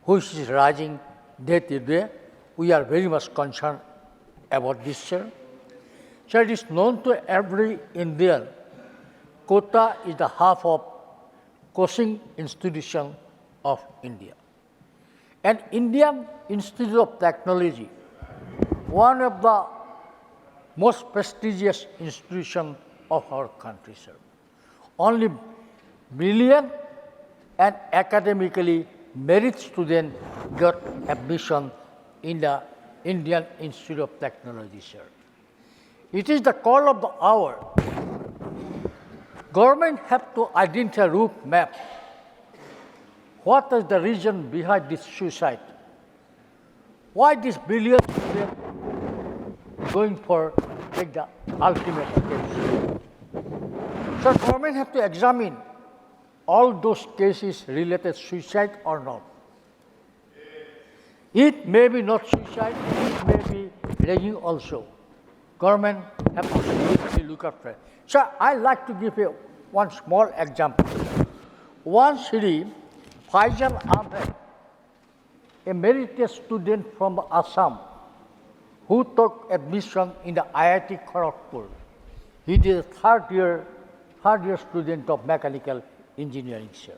which is rising day to day. We are very much concerned about this, sir. So it is known to every Indian, Kota is the half of coaching institution of India. And Indian Institute of Technology, one of the most prestigious institutions of our country, sir. Only brilliant and academically merit students got admission in the Indian Institute of Technology, sir. It is the call of the hour. Government have to identify a route map. What is the reason behind this suicide? Why this brilliant student going for take the ultimate steps? So government have to examine all those cases related suicide or not. It may be not suicide, it may be ragging also. Government have to seriously look after it. So I like to give you one small example. One Shri Faisal Ahmed, a meritorious student from Assam, who took admission in the IIT Kharagpur. He is a third year student of mechanical engineering, sir.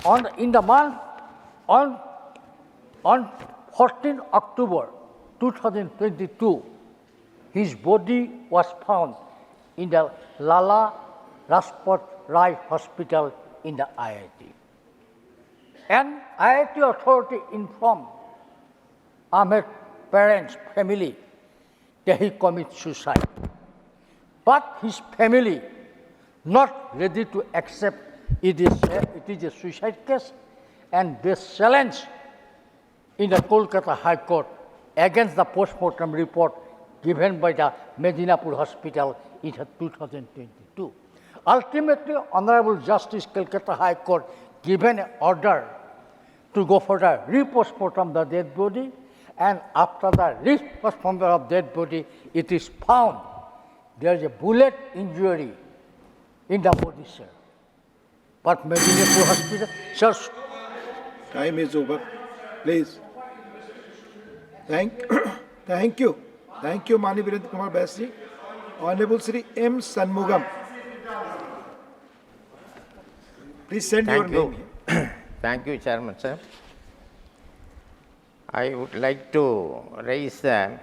On 14 October 2022, his body was found in the Lala Rajpat Rai Hospital in the IIT. And IIT authority informed Ahmed's parents, family, that he committed suicide. But his family not ready to accept it is a suicide case, and they challenged in the Kolkata High Court against the post-mortem report given by the Medinapur Hospital in 2022. Ultimately, Honorable Justice Kolkata High Court given an order to go for the re-postmortem of the dead body, and after the re-postmortem of dead body, it is found there is a bullet injury in the body, sir. But Medinapur Hospital, sir. Time is over. Please. Thank you. Thank you, Mani Virendra Kumar Baisi. Honorable Sri M. Sanmugam. Please send your name here. Thank you, Chairman, sir. I would like to raise the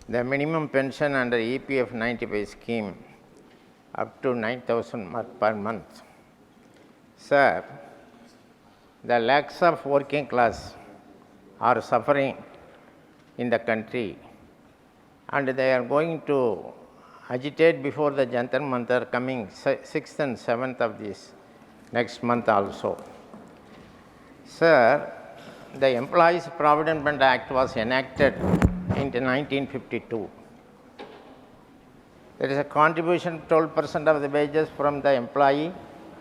minimum pension under EPF 95 scheme up to 9,000 per month. Sir, the lakhs of working class are suffering in the country, and they are going to agitate before the Jantar Mantar coming 6th and 7th of this next month also. Sir, the Employees Provident Fund Act was enacted in 1952. There is a contribution 12% of the wages from the employee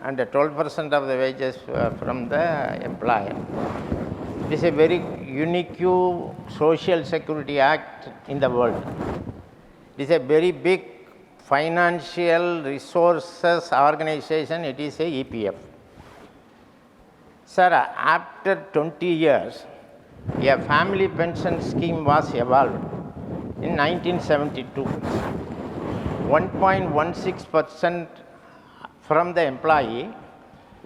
and 12% of the wages from the employer. It is a very unique social security act in the world. It is a very big financial resources organization. It is a EPF. Sir, after 20 years, a family pension scheme was evolved in 1972. 1.16% from the employee,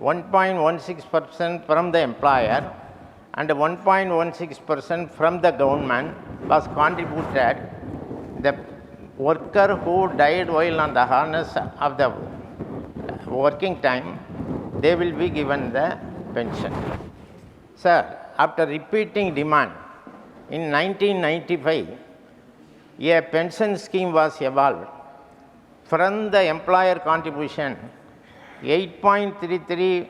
1.16% from the employer, and 1.16% from the government was contributed. The worker who died while on the harness of the working time, they will be given the pension. Sir, after repeating demand, in 1995, a pension scheme was evolved. From the employer contribution, 8.33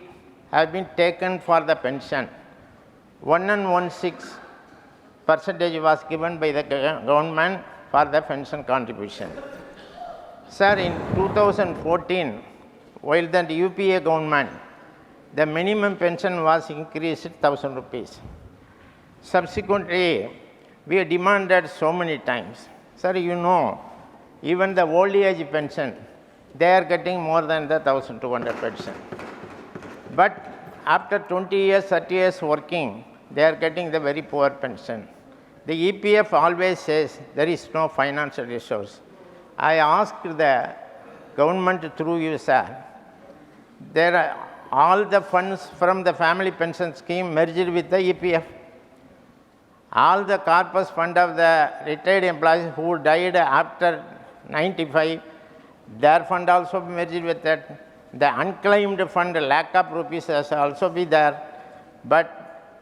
have been taken for the pension. 1.16% was given by the government for the pension contribution. Sir, in 2014, while the UPA government, the minimum pension was increased 1,000 rupees. Subsequently, we demanded so many times. Sir, you know, even the old age pension, they are getting more than the 1,200 pension. But after 20 years, 30 years working, they are getting the very poor pension. The EPF always says there is no financial resource. I asked the government through you, sir, there are all the funds from the family pension scheme merged with the EPF. All the corpus fund of the retired employees who died after 95, their fund also merged with that. The unclaimed fund, lakh of rupees has also be there. But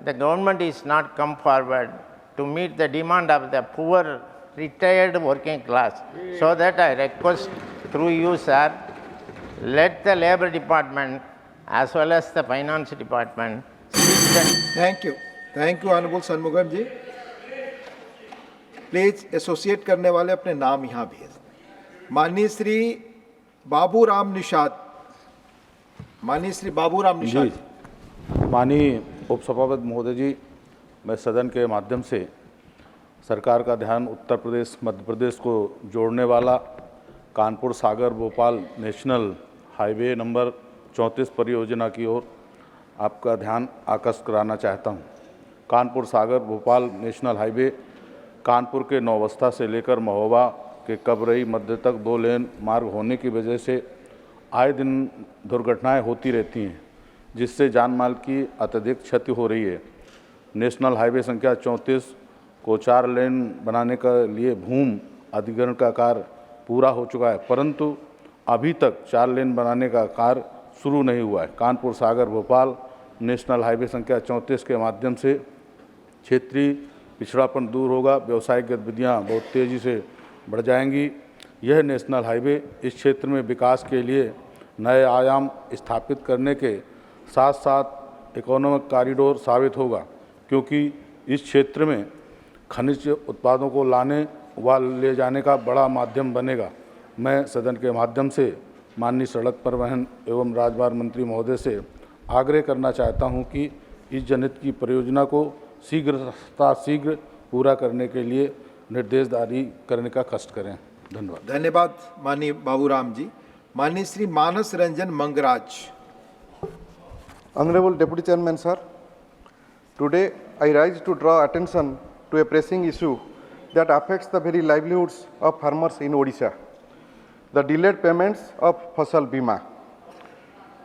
the government is not come forward to meet the demand of the poor retired working class. So that I request through you, sir, let the Labor Department as well as the Finance Department. Thank you. Thank you, Honorable Sanmugam ji. Please associate करने वाले अपने नाम यहाँ भेज दें. माननीय श्री बाबूराम निषाद. माननीय श्री बाबूराम निषाद. माननीय उपसभापति महोदय जी, मैं सदन के माध्यम से सरकार का ध्यान उत्तर प्रदेश मध्य प्रदेश को जोड़ने वाला Kanpur Sagar Bhopal national highway number 34 परियोजना की ओर आपका ध्यान आकर्षित कराना चाहता हूं। कानपुर सागर भोपाल नेशनल हाईवे कानपुर के नौवस्था से लेकर महोबा के कबरई मध्य तक 2 लेन मार्ग होने की वजह से आए दिन दुर्घटनाएं होती रहती हैं, जिससे जान माल की अत्यधिक क्षति हो रही है। नेशनल हाईवे संख्या 34 को 4 लेन बनाने का लिए भूमि अधिग्रहण का कार्य पूरा हो चुका है, परंतु अभी तक 4 लेन बनाने का कार्य शुरू नहीं हुआ है। कानपुर सागर भोपाल नेशनल हाईवे संख्या 34 के माध्यम से क्षेत्रीय पिछड़ापन दूर होगा, व्यावसायिक गतिविधियां बहुत तेज़ी से बढ़ जाएंगी। यह नेशनल हाईवे इस क्षेत्र में विकास के लिए नए आयाम स्थापित करने के साथ साथ इकोनॉमिक कॉरिडोर साबित होगा, क्योंकि इस क्षेत्र में खनिज उत्पादों को लाने व ले जाने का बड़ा माध्यम बनेगा। मैं सदन के माध्यम से माननीय सड़क परिवहन एवं राजमार्ग मंत्री महोदय से आग्रह करना चाहता हूं कि इस जनहित की परियोजना को शीघ्र पूरा करने के लिए निर्देश जारी करने का कष्ट करें। धन्यवाद। धन्यवाद माननीय बाबूराम जी। माननीय श्री मानस Ranjan Mangaraj. Honorable Deputy Chairman, sir, today I rise to draw attention to a pressing issue that affects the very livelihoods of farmers in Odisha, the delayed payments of Fasal Bima.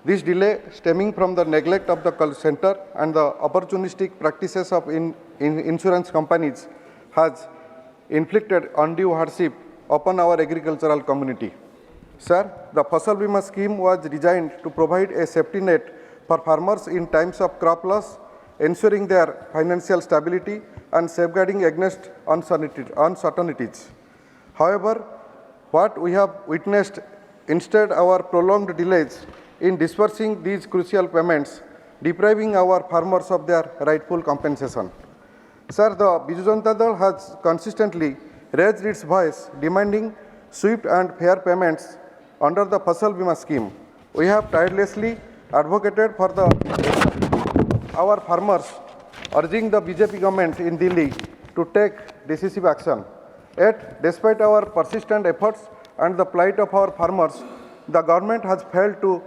This delay stemming from the neglect of the call center and the opportunistic practices of insurance companies has inflicted undue hardship upon our agricultural community. Sir, the Fasal Bima scheme was designed to provide a safety net for farmers in times of crop loss, ensuring their financial stability and safeguarding against uncertainties. However, what we have witnessed instead our prolonged delays in disbursing these crucial payments, depriving our farmers of their rightful compensation. Sir, the Biju Janata Dal has consistently raised its voice demanding swift and fair payments under the Fasal Bima scheme. We have tirelessly advocated for our farmers, urging the BJP government in Delhi to take decisive action. Yet, despite our persistent efforts and the plight of our farmers, the government has failed to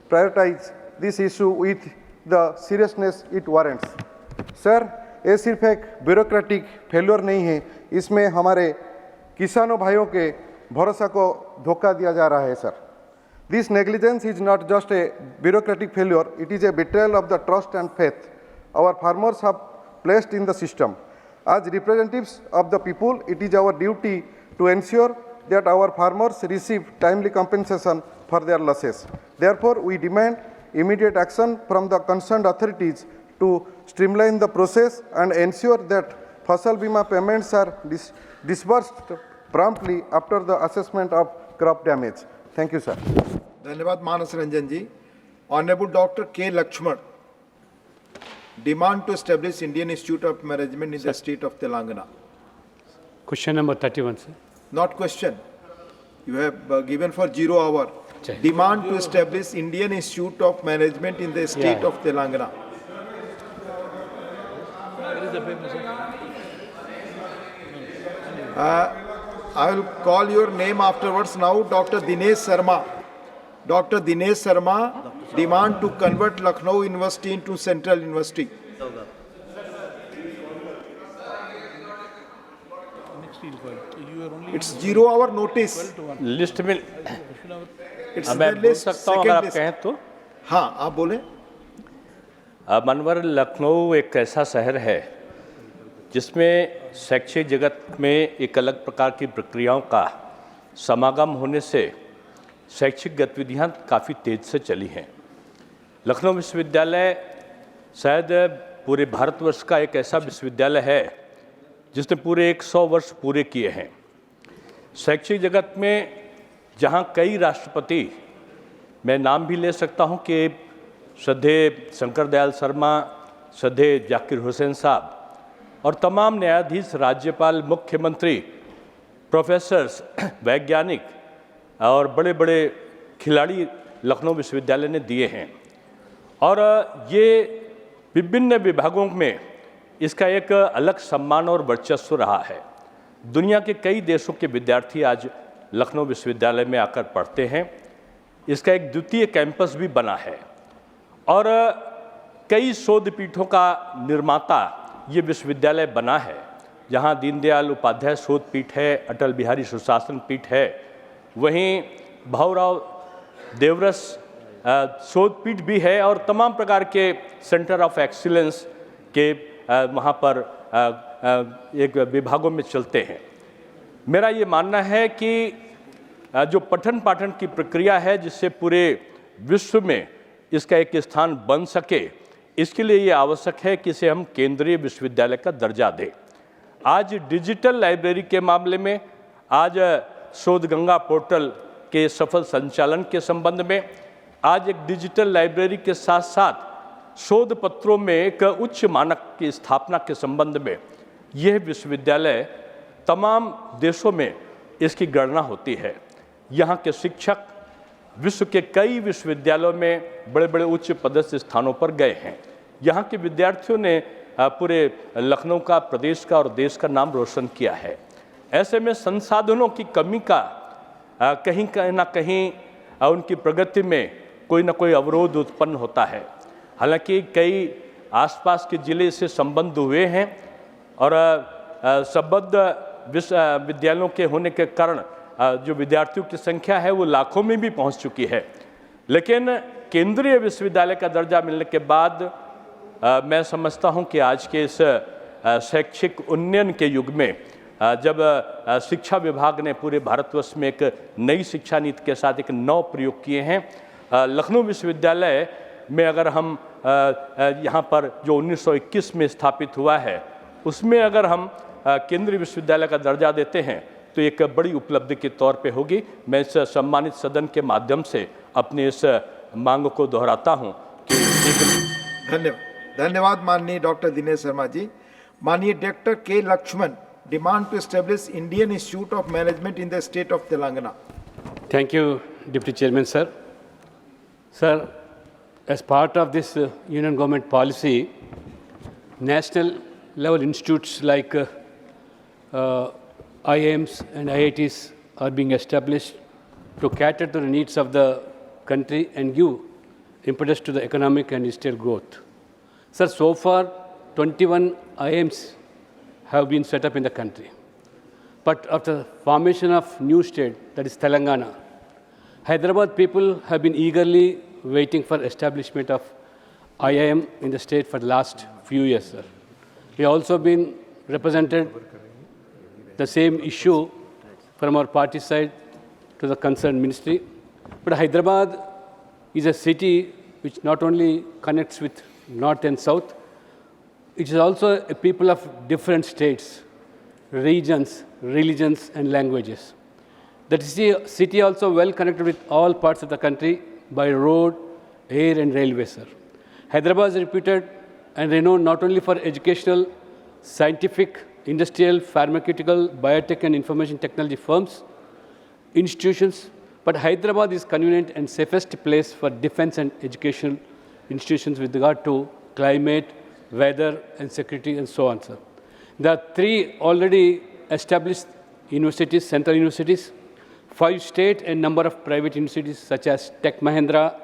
prioritize this issue with the seriousness it warrants. Sir, ये सिर्फ एक bureaucratic failure नहीं है, इसमें हमारे किसानों भाइयों के भरोसा को धोखा दिया जा रहा है। Sir, this negligence is not just a bureaucratic failure, it is a betrayal of the trust and faith our farmers have placed in the system. As representatives of the people, it is our duty to ensure that our farmers receive timely compensation for their losses. Therefore, we demand immediate action from the concerned authorities to streamline the process and ensure that Fasal Bima payments are disbursed promptly after the assessment of crop damage. Thank you, sir. धन्यवाद मानस रंजन जी। Honorable Dr. K. Lakshman, demand to establish Indian Institute of Management in the state of Telangana. Question number 31, sir. Not question. You have given for 0 hour. Demand to establish Indian Institute of Management in the state of Telangana. I will call your name afterwards now. Dr. Dinesh Sharma. Dr. Dinesh Sharma, demand to convert Lucknow University into Central University. It's 0 hour notice. List में It's मैं the बोल list, सकता हूँ अगर second आप list. कहें तो। हाँ, आप बोले। मनवर लखनऊ एक ऐसा शहर है जिसमें शैक्षिक जगत में एक अलग प्रकार की प्रक्रियाओं का समागम होने से शैक्षिक गतिविधियां काफ़ी तेज से चली हैं। लखनऊ विश्वविद्यालय शायद पूरे भारतवर्ष का एक ऐसा विश्वविद्यालय है जिसने पूरे 100 वर्ष पूरे किए हैं। शैक्षिक जगत में जहां कई राष्ट्रपति, मैं नाम भी ले सकता हूं कि श्रद्धेय शंकर दयाल शर्मा, श्रद्धेय जाकिर हुसैन साहब और तमाम न्यायाधीश, राज्यपाल, मुख्यमंत्री, प्रोफेसर्स, वैज्ञानिक और बड़े बड़े खिलाड़ी लखनऊ विश्वविद्यालय ने दिए हैं और ये विभिन्न विभागों में इसका एक अलग सम्मान और वर्चस्व रहा है। दुनिया के कई देशों के विद्यार्थी आज लखनऊ विश्वविद्यालय में आकर पढ़ते हैं। इसका एक द्वितीय कैंपस भी बना है और कई शोध पीठों का निर्माता ये विश्वविद्यालय बना है, जहाँ दीनदयाल उपाध्याय शोध पीठ है, अटल बिहारी सुशासन पीठ है, वहीं भाऊराव देवरस शोध पीठ भी है और तमाम प्रकार के सेंटर ऑफ एक्सीलेंस के वहाँ पर एक विभागों में चलते हैं। मेरा ये मानना है कि जो पठन पाठन की प्रक्रिया है, जिससे पूरे विश्व में इसका एक स्थान बन सके, इसके लिए ये आवश्यक है कि इसे हम केंद्रीय विश्वविद्यालय का दर्जा दें। आज डिजिटल लाइब्रेरी के मामले में, आज शोध गंगा पोर्टल के सफल संचालन के संबंध में, आज एक डिजिटल लाइब्रेरी के साथ साथ शोध पत्रों में एक उच्च मानक की स्थापना के संबंध में यह विश्वविद्यालय तमाम देशों में इसकी गणना होती है। यहाँ के शिक्षक विश्व के कई विश्वविद्यालयों में बड़े बड़े उच्च पदस्थ स्थानों पर गए हैं। यहाँ के विद्यार्थियों ने पूरे लखनऊ का, प्रदेश का और देश का नाम रोशन किया है। ऐसे में संसाधनों की कमी का कहीं ना कहीं उनकी प्रगति में कोई ना कोई अवरोध उत्पन्न होता है। हालांकि कई आसपास के जिले से संबद्ध हुए हैं और संबद्ध विश्वविद्यालयों के होने के कारण जो विद्यार्थियों की संख्या है वो लाखों में भी पहुंच चुकी है। लेकिन केंद्रीय विश्वविद्यालय का दर्जा मिलने के बाद मैं समझता हूं कि आज के इस शैक्षिक उन्नयन के युग में, जब शिक्षा विभाग ने पूरे भारतवर्ष में एक नई शिक्षा नीति के साथ एक नौ प्रयोग किए हैं, लखनऊ विश्वविद्यालय में अगर हम यहाँ पर जो 1921 में स्थापित हुआ है, उसमें अगर हम केंद्रीय विश्वविद्यालय का दर्जा देते हैं तो एक बड़ी उपलब्धि के तौर पे होगी। मैं इस सम्मानित सदन के माध्यम से अपनी इस मांग को दोहराता हूँ कि धन्यवाद माननीय डॉक्टर दिनेश शर्मा जी। माननीय doctor K Laxman demand to establish Indian institute of management in the state of Telangana. Thank you, Deputy Chairman, sir. Sir, as part of this union government policy, national level institutes like IIMs and IITs are being established to cater to the needs of the country and give impetus to the economic and industrial growth. Sir, so far 21 IIMs have been set up in the country. But after the formation of new state, that is Telangana, Hyderabad people have been eagerly waiting for establishment of IIM in the state for the last few years, sir. We also been represented the same issue from our party side to the concerned ministry. But Hyderabad is a city which not only connects with north and south, it is also a people of different states, regions, religions and languages. That city also well connected with all parts of the country by road, air and railway, sir. Hyderabad is reputed and renowned not only for educational, scientific, industrial, pharmaceutical, biotech and information technology firms, institutions, but Hyderabad is convenient and safest place for defense and educational institutions with regard to climate, weather and security and so on, sir. There are 3 already established universities, central universities, 5 state and number of private universities such as Tech Mahindra,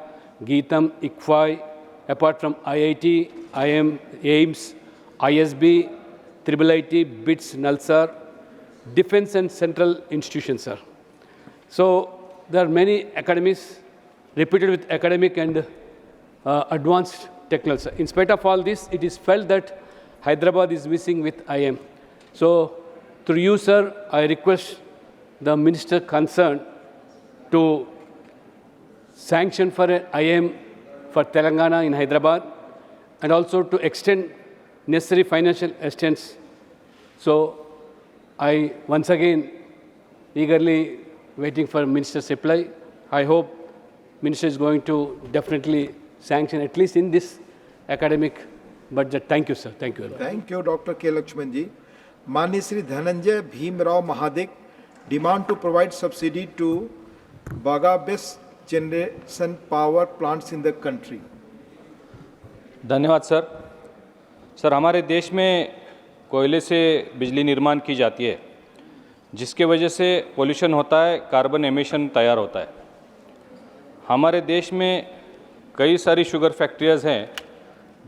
Geetam, ICFI, apart from IIT, IIM, AIMS, ISB, IIIT, BITS, NALSAR, defense and central institutions, sir. So there are many academies reputed with academic and advanced technology. In spite of all this, it is felt that Hyderabad is missing with IIM. So through you, sir, I request the minister concerned to sanction for an IIM for Telangana in Hyderabad and also to extend necessary financial assistance. So I once again eagerly waiting for minister's reply. I hope minister is going to definitely sanction at least in this academic budget. Thank you, sir. Thank you. Thank you, Dr. K. Lakshman ji. माननीय Shri Dhananjay Bhimrao Mahadik demand to provide subsidy to Baga-based generation power plants in the country. धन्यवाद sir. Sir, हमारे देश में कोयले से बिजली निर्माण की जाती है, जिसके वजह से पोल्यूशन होता है, कार्बन एमिशन तैयार होता है। हमारे देश में कई सारी शुगर फैक्ट्रियाज़ हैं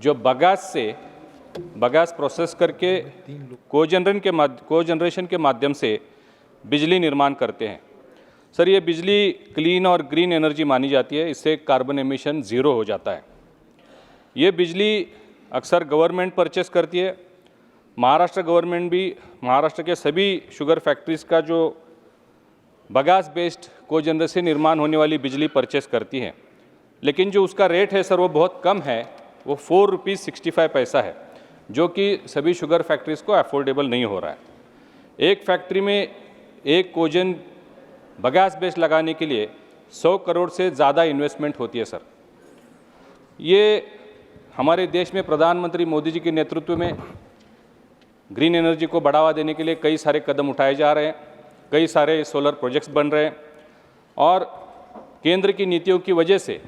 जो बगास प्रोसेस करके कोजनरेशन के माध्यम से बिजली निर्माण करते हैं। सर, ये बिजली क्लीन और ग्रीन एनर्जी मानी जाती है, इससे कार्बन एमिशन ज़ीरो हो जाता है। ये बिजली अक्सर गवर्नमेंट परचेस करती है, महाराष्ट्र गवर्नमेंट भी महाराष्ट्र के सभी शुगर फैक्ट्रीज़ का जो बगास बेस्ड कोजेनरेशन से निर्माण होने वाली बिजली परचेस करती है, लेकिन जो उसका रेट है सर वो बहुत कम है, वो 4 रुपीज़ 65 पैसा है, जो कि सभी शुगर फैक्ट्रीज़ को अफोर्डेबल नहीं हो रहा है। एक फैक्ट्री में एक कोजन बगास बेस्ड लगाने के लिए 100 करोड़ से ज़्यादा इन्वेस्टमेंट होती है सर। ये हमारे देश में प्रधानमंत्री मोदी जी के नेतृत्व में ग्रीन एनर्जी को बढ़ावा देने के लिए कई सारे कदम उठाए जा रहे हैं, कई सारे सोलर प्रोजेक्ट्स बन रहे हैं और केंद्र की नीतियों की वजह से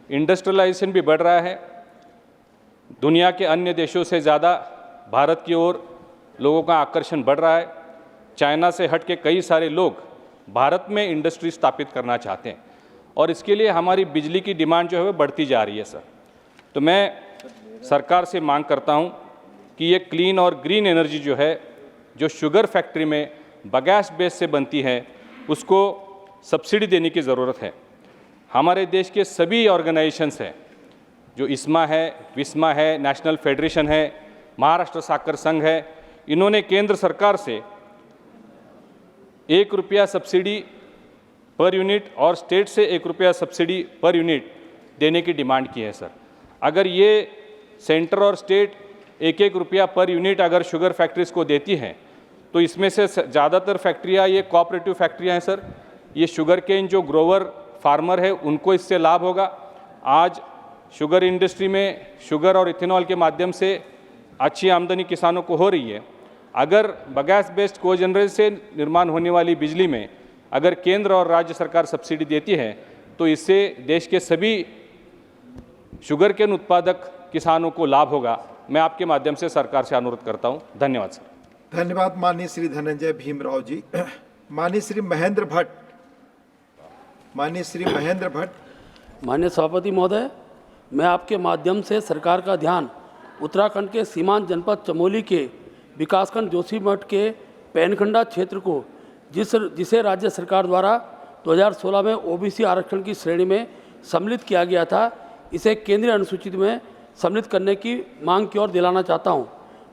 इंडस्ट्रियलाइजेशन भी बढ़ रहा है। दुनिया के अन्य देशों से ज़्यादा भारत की ओर लोगों का आकर्षण बढ़ रहा है। चाइना से हट के कई सारे लोग भारत में इंडस्ट्री स्थापित करना चाहते हैं और इसके लिए हमारी बिजली की डिमांड जो है वो बढ़ती जा रही है सर। तो मैं सरकार से मांग करता हूं कि ये क्लीन और ग्रीन एनर्जी जो है, जो शुगर फैक्ट्री में बगास बेस से बनती है, उसको सब्सिडी देने की ज़रूरत है। हमारे देश के सभी ऑर्गेनाइजेशंस हैं, जो इस्मा है, विस्मा है, नेशनल फेडरेशन है, महाराष्ट्र साकर संघ है, इन्होंने केंद्र सरकार से 1 रुपया सब्सिडी पर यूनिट और स्टेट से 1 रुपया सब्सिडी पर यूनिट देने की डिमांड की है सर। अगर ये सेंटर और स्टेट 1-1 रुपया पर यूनिट अगर शुगर फैक्ट्रीज़ को देती हैं, तो इसमें से ज़्यादातर फैक्ट्रियाँ ये कोऑपरेटिव फैक्ट्रियाँ हैं सर। ये शुगर केन जो ग्रोवर फार्मर है उनको इससे लाभ होगा। आज शुगर इंडस्ट्री में शुगर और इथेनॉल के माध्यम से अच्छी आमदनी किसानों को हो रही है। अगर बगास बेस्ड कोजेनरेशन से निर्माण होने वाली बिजली में अगर केंद्र और राज्य सरकार सब्सिडी देती है, तो इससे देश के सभी शुगर केन उत्पादक किसानों को लाभ होगा। मैं आपके माध्यम से सरकार से अनुरोध करता हूं। धन्यवाद सर। धन्यवाद माननीय श्री धनंजय भीमराव जी। माननीय श्री महेंद्र भट्ट, माननीय श्री महेंद्र भट्ट। माननीय सभापति महोदय, मैं आपके माध्यम से सरकार का ध्यान उत्तराखंड के सीमांत जनपद चमोली के विकासखंड जोशीमठ के पैनखंडा क्षेत्र को जिसे राज्य सरकार द्वारा 2016 में ओबीसी आरक्षण की श्रेणी में सम्मिलित किया गया था, इसे केंद्रीय अनुसूचित में सम्मिलित करने की मांग की ओर दिलाना चाहता हूं।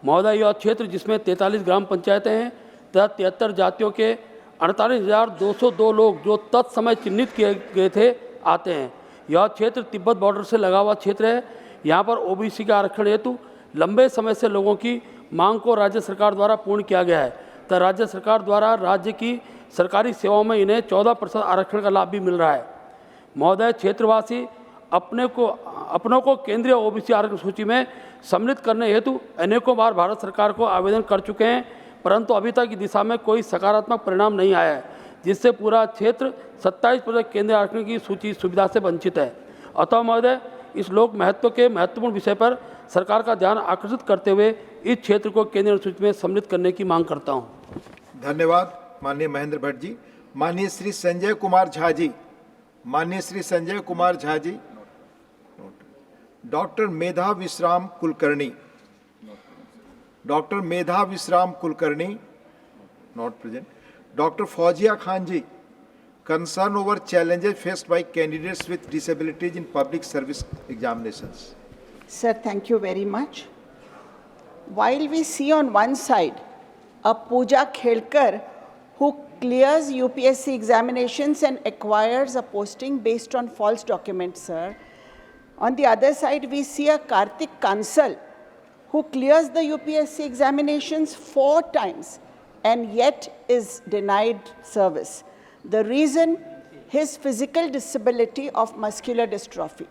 महोदय, यह क्षेत्र जिसमें 43 ग्राम पंचायतें हैं तथा 73 जातियों के 48,202 लोग जो तत्समय चिन्हित किए गए थे आते हैं। यह क्षेत्र तिब्बत बॉर्डर से लगा हुआ क्षेत्र है। यहाँ पर ओबीसी के आरक्षण हेतु लंबे समय से लोगों की मांग को राज्य सरकार द्वारा पूर्ण किया गया है, तथा राज्य सरकार द्वारा राज्य की सरकारी सेवाओं में इन्हें 14% आरक्षण का लाभ भी मिल रहा है। महोदय, क्षेत्रवासी अपनों को केंद्रीय ओबीसी आरक्षण सूची में सम्मिलित करने हेतु अनेकों बार भारत सरकार को आवेदन कर चुके हैं, परंतु अभी तक इस दिशा में कोई सकारात्मक परिणाम नहीं आया है, जिससे पूरा क्षेत्र 27% केंद्रीय आरक्षण की सूची सुविधा से वंचित है। अतः महोदय, इस लोक महत्व के महत्वपूर्ण विषय पर सरकार का ध्यान आकर्षित करते हुए इस क्षेत्र को केंद्रीय अनुसूची में सम्मिलित करने की मांग करता हूं। धन्यवाद माननीय महेंद्र भट्ट जी। माननीय श्री संजय कुमार झा जी, माननीय Shri Sanjay Kumar Jha ji. Doctor Medha Vishram Kulkarni, doctor Medha Vishram Kulkarni not present. Doctor Fauzia Khan ji, concern over challenges faced by candidates with disabilities in public service examinations. Sir, thank you very much. While we see on one side a Pooja Khelkar who clears UPSC examinations and acquires a posting based on false documents, sir, on the other side we see a Karthik Kansal who clears the UPSC examinations 4 times and yet is denied service. The reason, his physical disability of muscular dystrophy.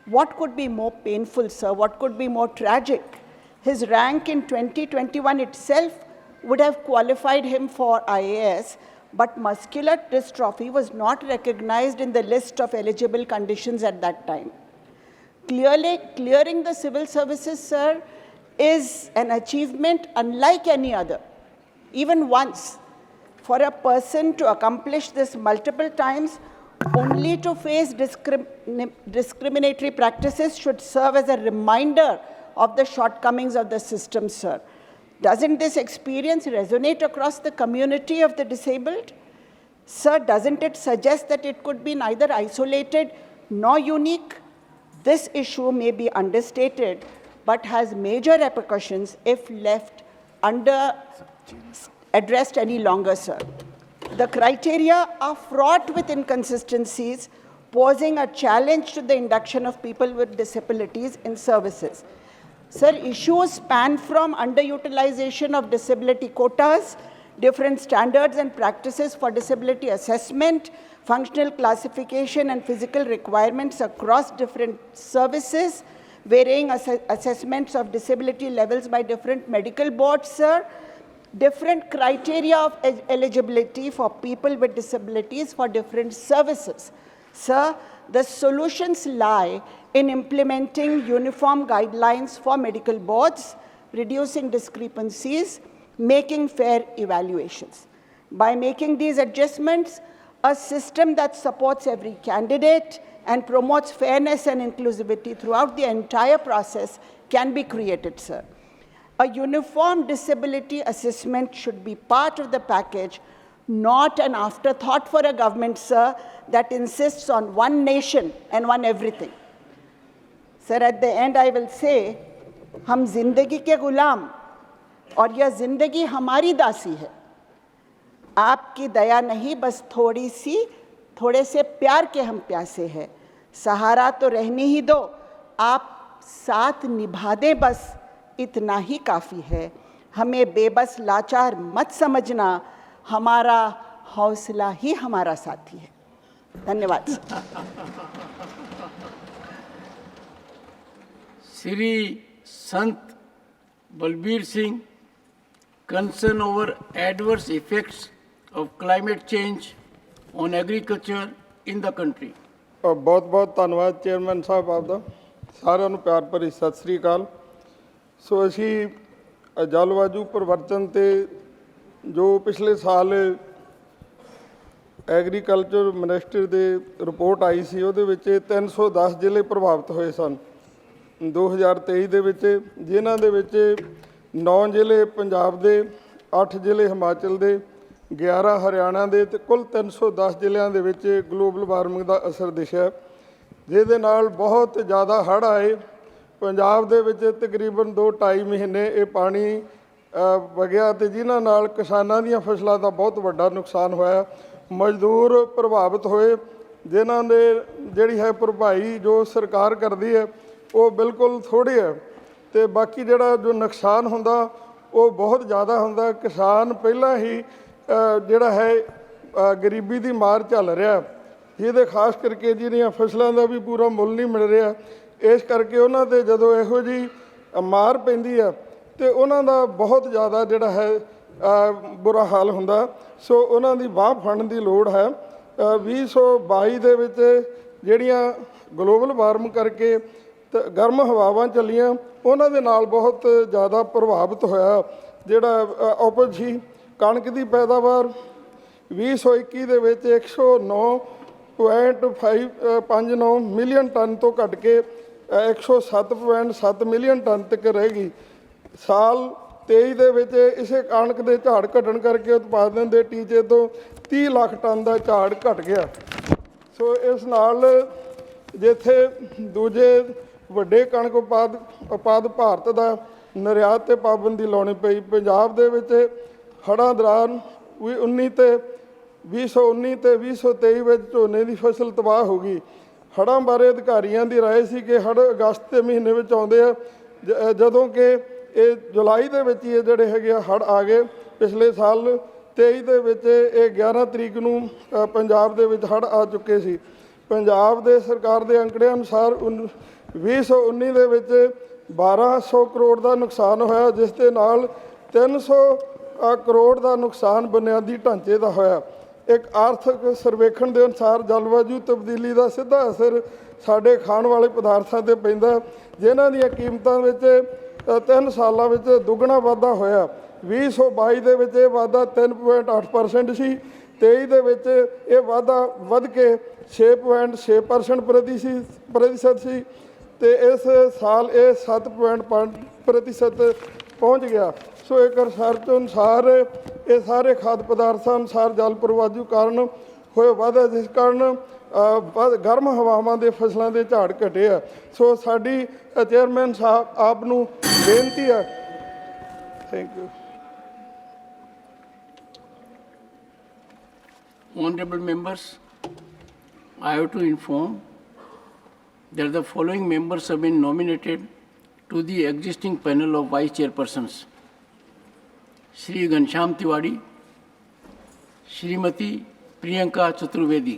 What could be more painful, sir? What could be more tragic? His rank in 2021 itself would have qualified him for IAS, but muscular dystrophy was not recognized in the list of eligible conditions at that time. Clearing the civil services, sir, is an achievement unlike any other. Even once, for a person to accomplish this multiple times only to face discriminatory practices should serve as a reminder of the shortcomings of the system, sir. Doesn't this experience resonate across the community of the disabled? Sir, doesn't it suggest that it could be neither isolated nor unique? This issue may be understated, but has major repercussions if left addressed any longer, sir. The criteria are fraught with inconsistencies, posing a challenge to the induction of people with disabilities in services. Sir, issues span from underutilization of disability quotas, different standards and practices for disability assessment, functional classification and physical requirements across different services, varying assessments of disability levels by different medical boards, sir, different criteria of eligibility for people with disabilities for different services. Sir, the solutions lie in implementing uniform guidelines for medical boards, reducing discrepancies, making fair evaluations. By making these adjustments, a system that supports every candidate and promotes fairness and inclusivity throughout the entire process can be created, sir. A uniform disability assessment should be part of the package, not an afterthought for a government, sir, that insists on one nation and one everything. Sir, at the end I will say, हम जिंदगी के गुलाम और यह जिंदगी हमारी दासी है. आपकी दया नहीं, बस थोड़े से प्यार के हम प्यासे हैं. सहारा तो रहने ही दो, आप साथ निभा दें, बस इतना ही काफ़ी है. हमें बेबस लाचार मत समझना, हमारा हौसला ही हमारा साथी है. धन्यवाद. श्री संत Balbir Singh, concern over adverse effects of climate change on agriculture in the country. बहुत बहुत ਧੰਨਵਾਦ ਚੇਅਰਮੈਨ ਸਾਹਿਬ ਆਪਦਾ. ਸਾਰਿਆਂ ਨੂੰ ਪਿਆਰ ਭਰੀ ਸਤਿ ਸ੍ਰੀ ਅਕਾਲ. ਸੋ ਅਸੀਂ ਜਲਵਾਯੂ ਪਰਿਵਰਤਨ ਤੇ ਜੋ ਪਿਛਲੇ ਸਾਲ ਐਗਰੀਕਲਚਰ ਮਿਨਿਸਟਰ ਦੇ ਰਿਪੋਰਟ ਆਈ ਸੀ, ਉਹਦੇ ਵਿੱਚ 310 ਜ਼ਿਲ੍ਹੇ ਪ੍ਰਭਾਵਿਤ ਹੋਏ ਸਨ 2023 ਦੇ ਵਿੱਚ, ਜਿਨ੍ਹਾਂ ਦੇ ਵਿੱਚ 9 ਜ਼ਿਲ੍ਹੇ ਪੰਜਾਬ ਦੇ, 8 ਜ਼ਿਲ੍ਹੇ ਹਿਮਾਚਲ ਦੇ, 11 ਹਰਿਆਣਾ ਦੇ ਤੇ ਕੁੱਲ 310 ਜ਼ਿਲ੍ਹਿਆਂ ਦੇ ਵਿੱਚ ਗਲੋਬਲ ਵਾਰਮਿੰਗ ਦਾ ਅਸਰ ਦਿਸਿਆ, ਜਿਹਦੇ ਨਾਲ ਬਹੁਤ ਜ਼ਿਆਦਾ ਹੜ੍ਹ ਆਏ. ਪੰਜਾਬ ਦੇ ਵਿੱਚ ਤਕਰੀਬਨ 2-2.5 ਮਹੀਨੇ ਇਹ ਪਾਣੀ ਵਗਿਆ ਤੇ ਜਿਨ੍ਹਾਂ ਨਾਲ ਕਿਸਾਨਾਂ ਦੀਆਂ ਫਸਲਾਂ ਦਾ ਬਹੁਤ ਵੱਡਾ ਨੁਕਸਾਨ ਹੋਇਆ. ਮਜ਼ਦੂਰ ਪ੍ਰਭਾਵਿਤ ਹੋਏ, ਜਿਨ੍ਹਾਂ ਦੇ ਜਿਹੜੀ ਹੈ ਭਰਪਾਈ ਜੋ ਸਰਕਾਰ ਕਰਦੀ ਹੈ ਉਹ ਬਿਲਕੁਲ ਥੋੜ੍ਹੀ ਹੈ ਤੇ ਬਾਕੀ ਜਿਹੜਾ ਜੋ ਨੁਕਸਾਨ ਹੁੰਦਾ ਉਹ ਬਹੁਤ ਜ਼ਿਆਦਾ ਹੁੰਦਾ. ਕਿਸਾਨ ਪਹਿਲਾਂ ਹੀ ਜਿਹੜਾ ਹੈ ਗਰੀਬੀ ਦੀ ਮਾਰ ਝੱਲ ਰਿਹਾ, ਜਿਹਦੇ ਖਾਸ ਕਰਕੇ ਜਿਹਦੀਆਂ ਫਸਲਾਂ ਦਾ ਵੀ ਪੂਰਾ ਮੁੱਲ ਨਹੀਂ ਮਿਲ ਰਿਹਾ. ਇਸ ਕਰਕੇ ਉਹਨਾਂ 'ਤੇ ਜਦੋਂ ਇਹੋ ਜਿਹੀ ਮਾਰ ਪੈਂਦੀ ਆ ਤੇ ਉਹਨਾਂ ਦਾ ਬਹੁਤ ਜ਼ਿਆਦਾ ਜਿਹੜਾ ਹੈ ਬੁਰਾ ਹਾਲ ਹੁੰਦਾ. ਸੋ ਉਹਨਾਂ ਦੀ ਬਾਂਹ ਫੜਨ ਦੀ ਲੋੜ ਹੈ. 2022 ਦੇ ਵਿੱਚ ਜਿਹੜੀਆਂ ਗਲੋਬਲ ਵਾਰਮਿੰਗ ਕਰਕੇ ਗਰਮ ਹਵਾਵਾਂ ਚੱਲੀਆਂ, ਉਹਨਾਂ ਦੇ ਨਾਲ ਬਹੁਤ ਜ਼ਿਆਦਾ ਪ੍ਰਭਾਵਿਤ ਹੋਇਆ ਜਿਹੜਾ ਉਪਜ ਸੀ. ਕਣਕ ਦੀ ਪੈਦਾਵਾਰ 2021 ਦੇ ਵਿੱਚ 109.59 ਮਿਲੀਅਨ ਟਨ ਤੋਂ ਘਟ ਕੇ 107.7 ਮਿਲੀਅਨ ਟਨ ਤੱਕ ਰਹਿ ਗਈ. ਸਾਲ 23 ਦੇ ਵਿੱਚ ਇਸੇ ਕਣਕ ਦੇ ਝਾੜ ਘਟਣ ਕਰਕੇ ਉਤਪਾਦਨ ਦੇ ਟੀਚੇ ਤੋਂ 30 ਲੱਖ ਟਨ ਦਾ ਝਾੜ ਘਟ ਗਿਆ. ਸੋ ਇਸ ਨਾਲ ਜਿੱਥੇ ਦੂਜੇ ਵੱਡੇ ਕਣਕ ਉਤਪਾਦ ਭਾਰਤ ਦਾ ਨਿਰਯਾਤ 'ਤੇ ਪਾਬੰਦੀ ਲਾਉਣੀ ਪਈ, ਪੰਜਾਬ ਦੇ ਵਿੱਚ ਹੜ੍ਹਾਂ ਦੌਰਾਨ 2019 ਤੇ 2023 ਵਿੱਚ ਝੋਨੇ ਦੀ ਫਸਲ ਤਬਾਹ ਹੋ ਗਈ. ਹੜ੍ਹਾਂ ਬਾਰੇ ਅਧਿਕਾਰੀਆਂ ਦੀ ਰਾਏ ਸੀ ਕਿ ਹੜ੍ਹ ਅਗਸਤ ਦੇ ਮਹੀਨੇ ਵਿੱਚ ਆਉਂਦੇ ਆ, ਜਦੋਂ ਕਿ ਇਹ ਜੁਲਾਈ ਦੇ ਵਿੱਚ ਹੀ ਇਹ ਜਿਹੜੇ ਹੈਗੇ ਆ ਹੜ੍ਹ ਆ ਗਏ. ਪਿਛਲੇ ਸਾਲ 23 ਦੇ ਵਿੱਚ ਇਹ 11 ਤਰੀਕ ਨੂੰ ਪੰਜਾਬ ਦੇ ਵਿੱਚ ਹੜ੍ਹ ਆ ਚੁੱਕੇ ਸੀ. ਪੰਜਾਬ ਦੇ ਸਰਕਾਰ ਦੇ ਅੰਕੜਿਆਂ ਅਨੁਸਾਰ 2019 ਦੇ ਵਿੱਚ 1200 ਕਰੋੜ ਦਾ ਨੁਕਸਾਨ ਹੋਇਆ, ਜਿਸ ਦੇ ਨਾਲ 300 ਕਰੋੜ ਦਾ ਨੁਕਸਾਨ ਬੁਨਿਆਦੀ ਢਾਂਚੇ ਦਾ ਹੋਇਆ. ਇੱਕ ਆਰਥਿਕ ਸਰਵੇਖਣ ਦੇ ਅਨੁਸਾਰ ਜਲਵਾਯੂ ਤਬਦੀਲੀ ਦਾ ਸਿੱਧਾ ਅਸਰ ਸਾਡੇ ਖਾਣ ਵਾਲੇ ਪਦਾਰਥਾਂ 'ਤੇ ਪੈਂਦਾ, ਜਿਨ੍ਹਾਂ ਦੀਆਂ ਕੀਮਤਾਂ ਵਿੱਚ 3 ਸਾਲਾਂ ਵਿੱਚ ਦੁੱਗਣਾ ਵਾਧਾ ਹੋਇਆ. 2022 ਦੇ ਵਿੱਚ ਇਹ ਵਾਧਾ 3.8% ਸੀ, 23 ਦੇ ਵਿੱਚ ਇਹ ਵਾਧਾ ਵੱਧ ਕੇ 6.6% ਪ੍ਰਤੀਸ਼ਤ ਸੀ ਤੇ ਇਸ ਸਾਲ ਇਹ 7.5% ਪਹੁੰਚ ਗਿਆ. ਸੋ ਇੱਕ ਰਿਸਰਚ ਅਨੁਸਾਰ ਇਹ ਸਾਰੇ ਖਾਦ ਪਦਾਰਥਾਂ ਅਨੁਸਾਰ ਜਲ ਪ੍ਰਵਾਜੂ ਕਾਰਨ ਹੋਏ ਵਾਧਾ, ਜਿਸ ਕਾਰਨ ਗਰਮ ਹਵਾਵਾਂ ਦੇ ਫਸਲਾਂ ਦੇ ਝਾੜ ਘਟੇ ਆ। ਸੋ ਸਾਡੀ ਚੇਅਰਮੈਨ ਸਾਹਿਬ ਆਪ ਨੂੰ ਬੇਨਤੀ ਹੈ। Thank you. Honorable members, I have to inform that the following members have been nominated to the existing panel of vice chairpersons: Shri Ghanshyam Tiwari, Shrimati Priyanka Chaturvedi.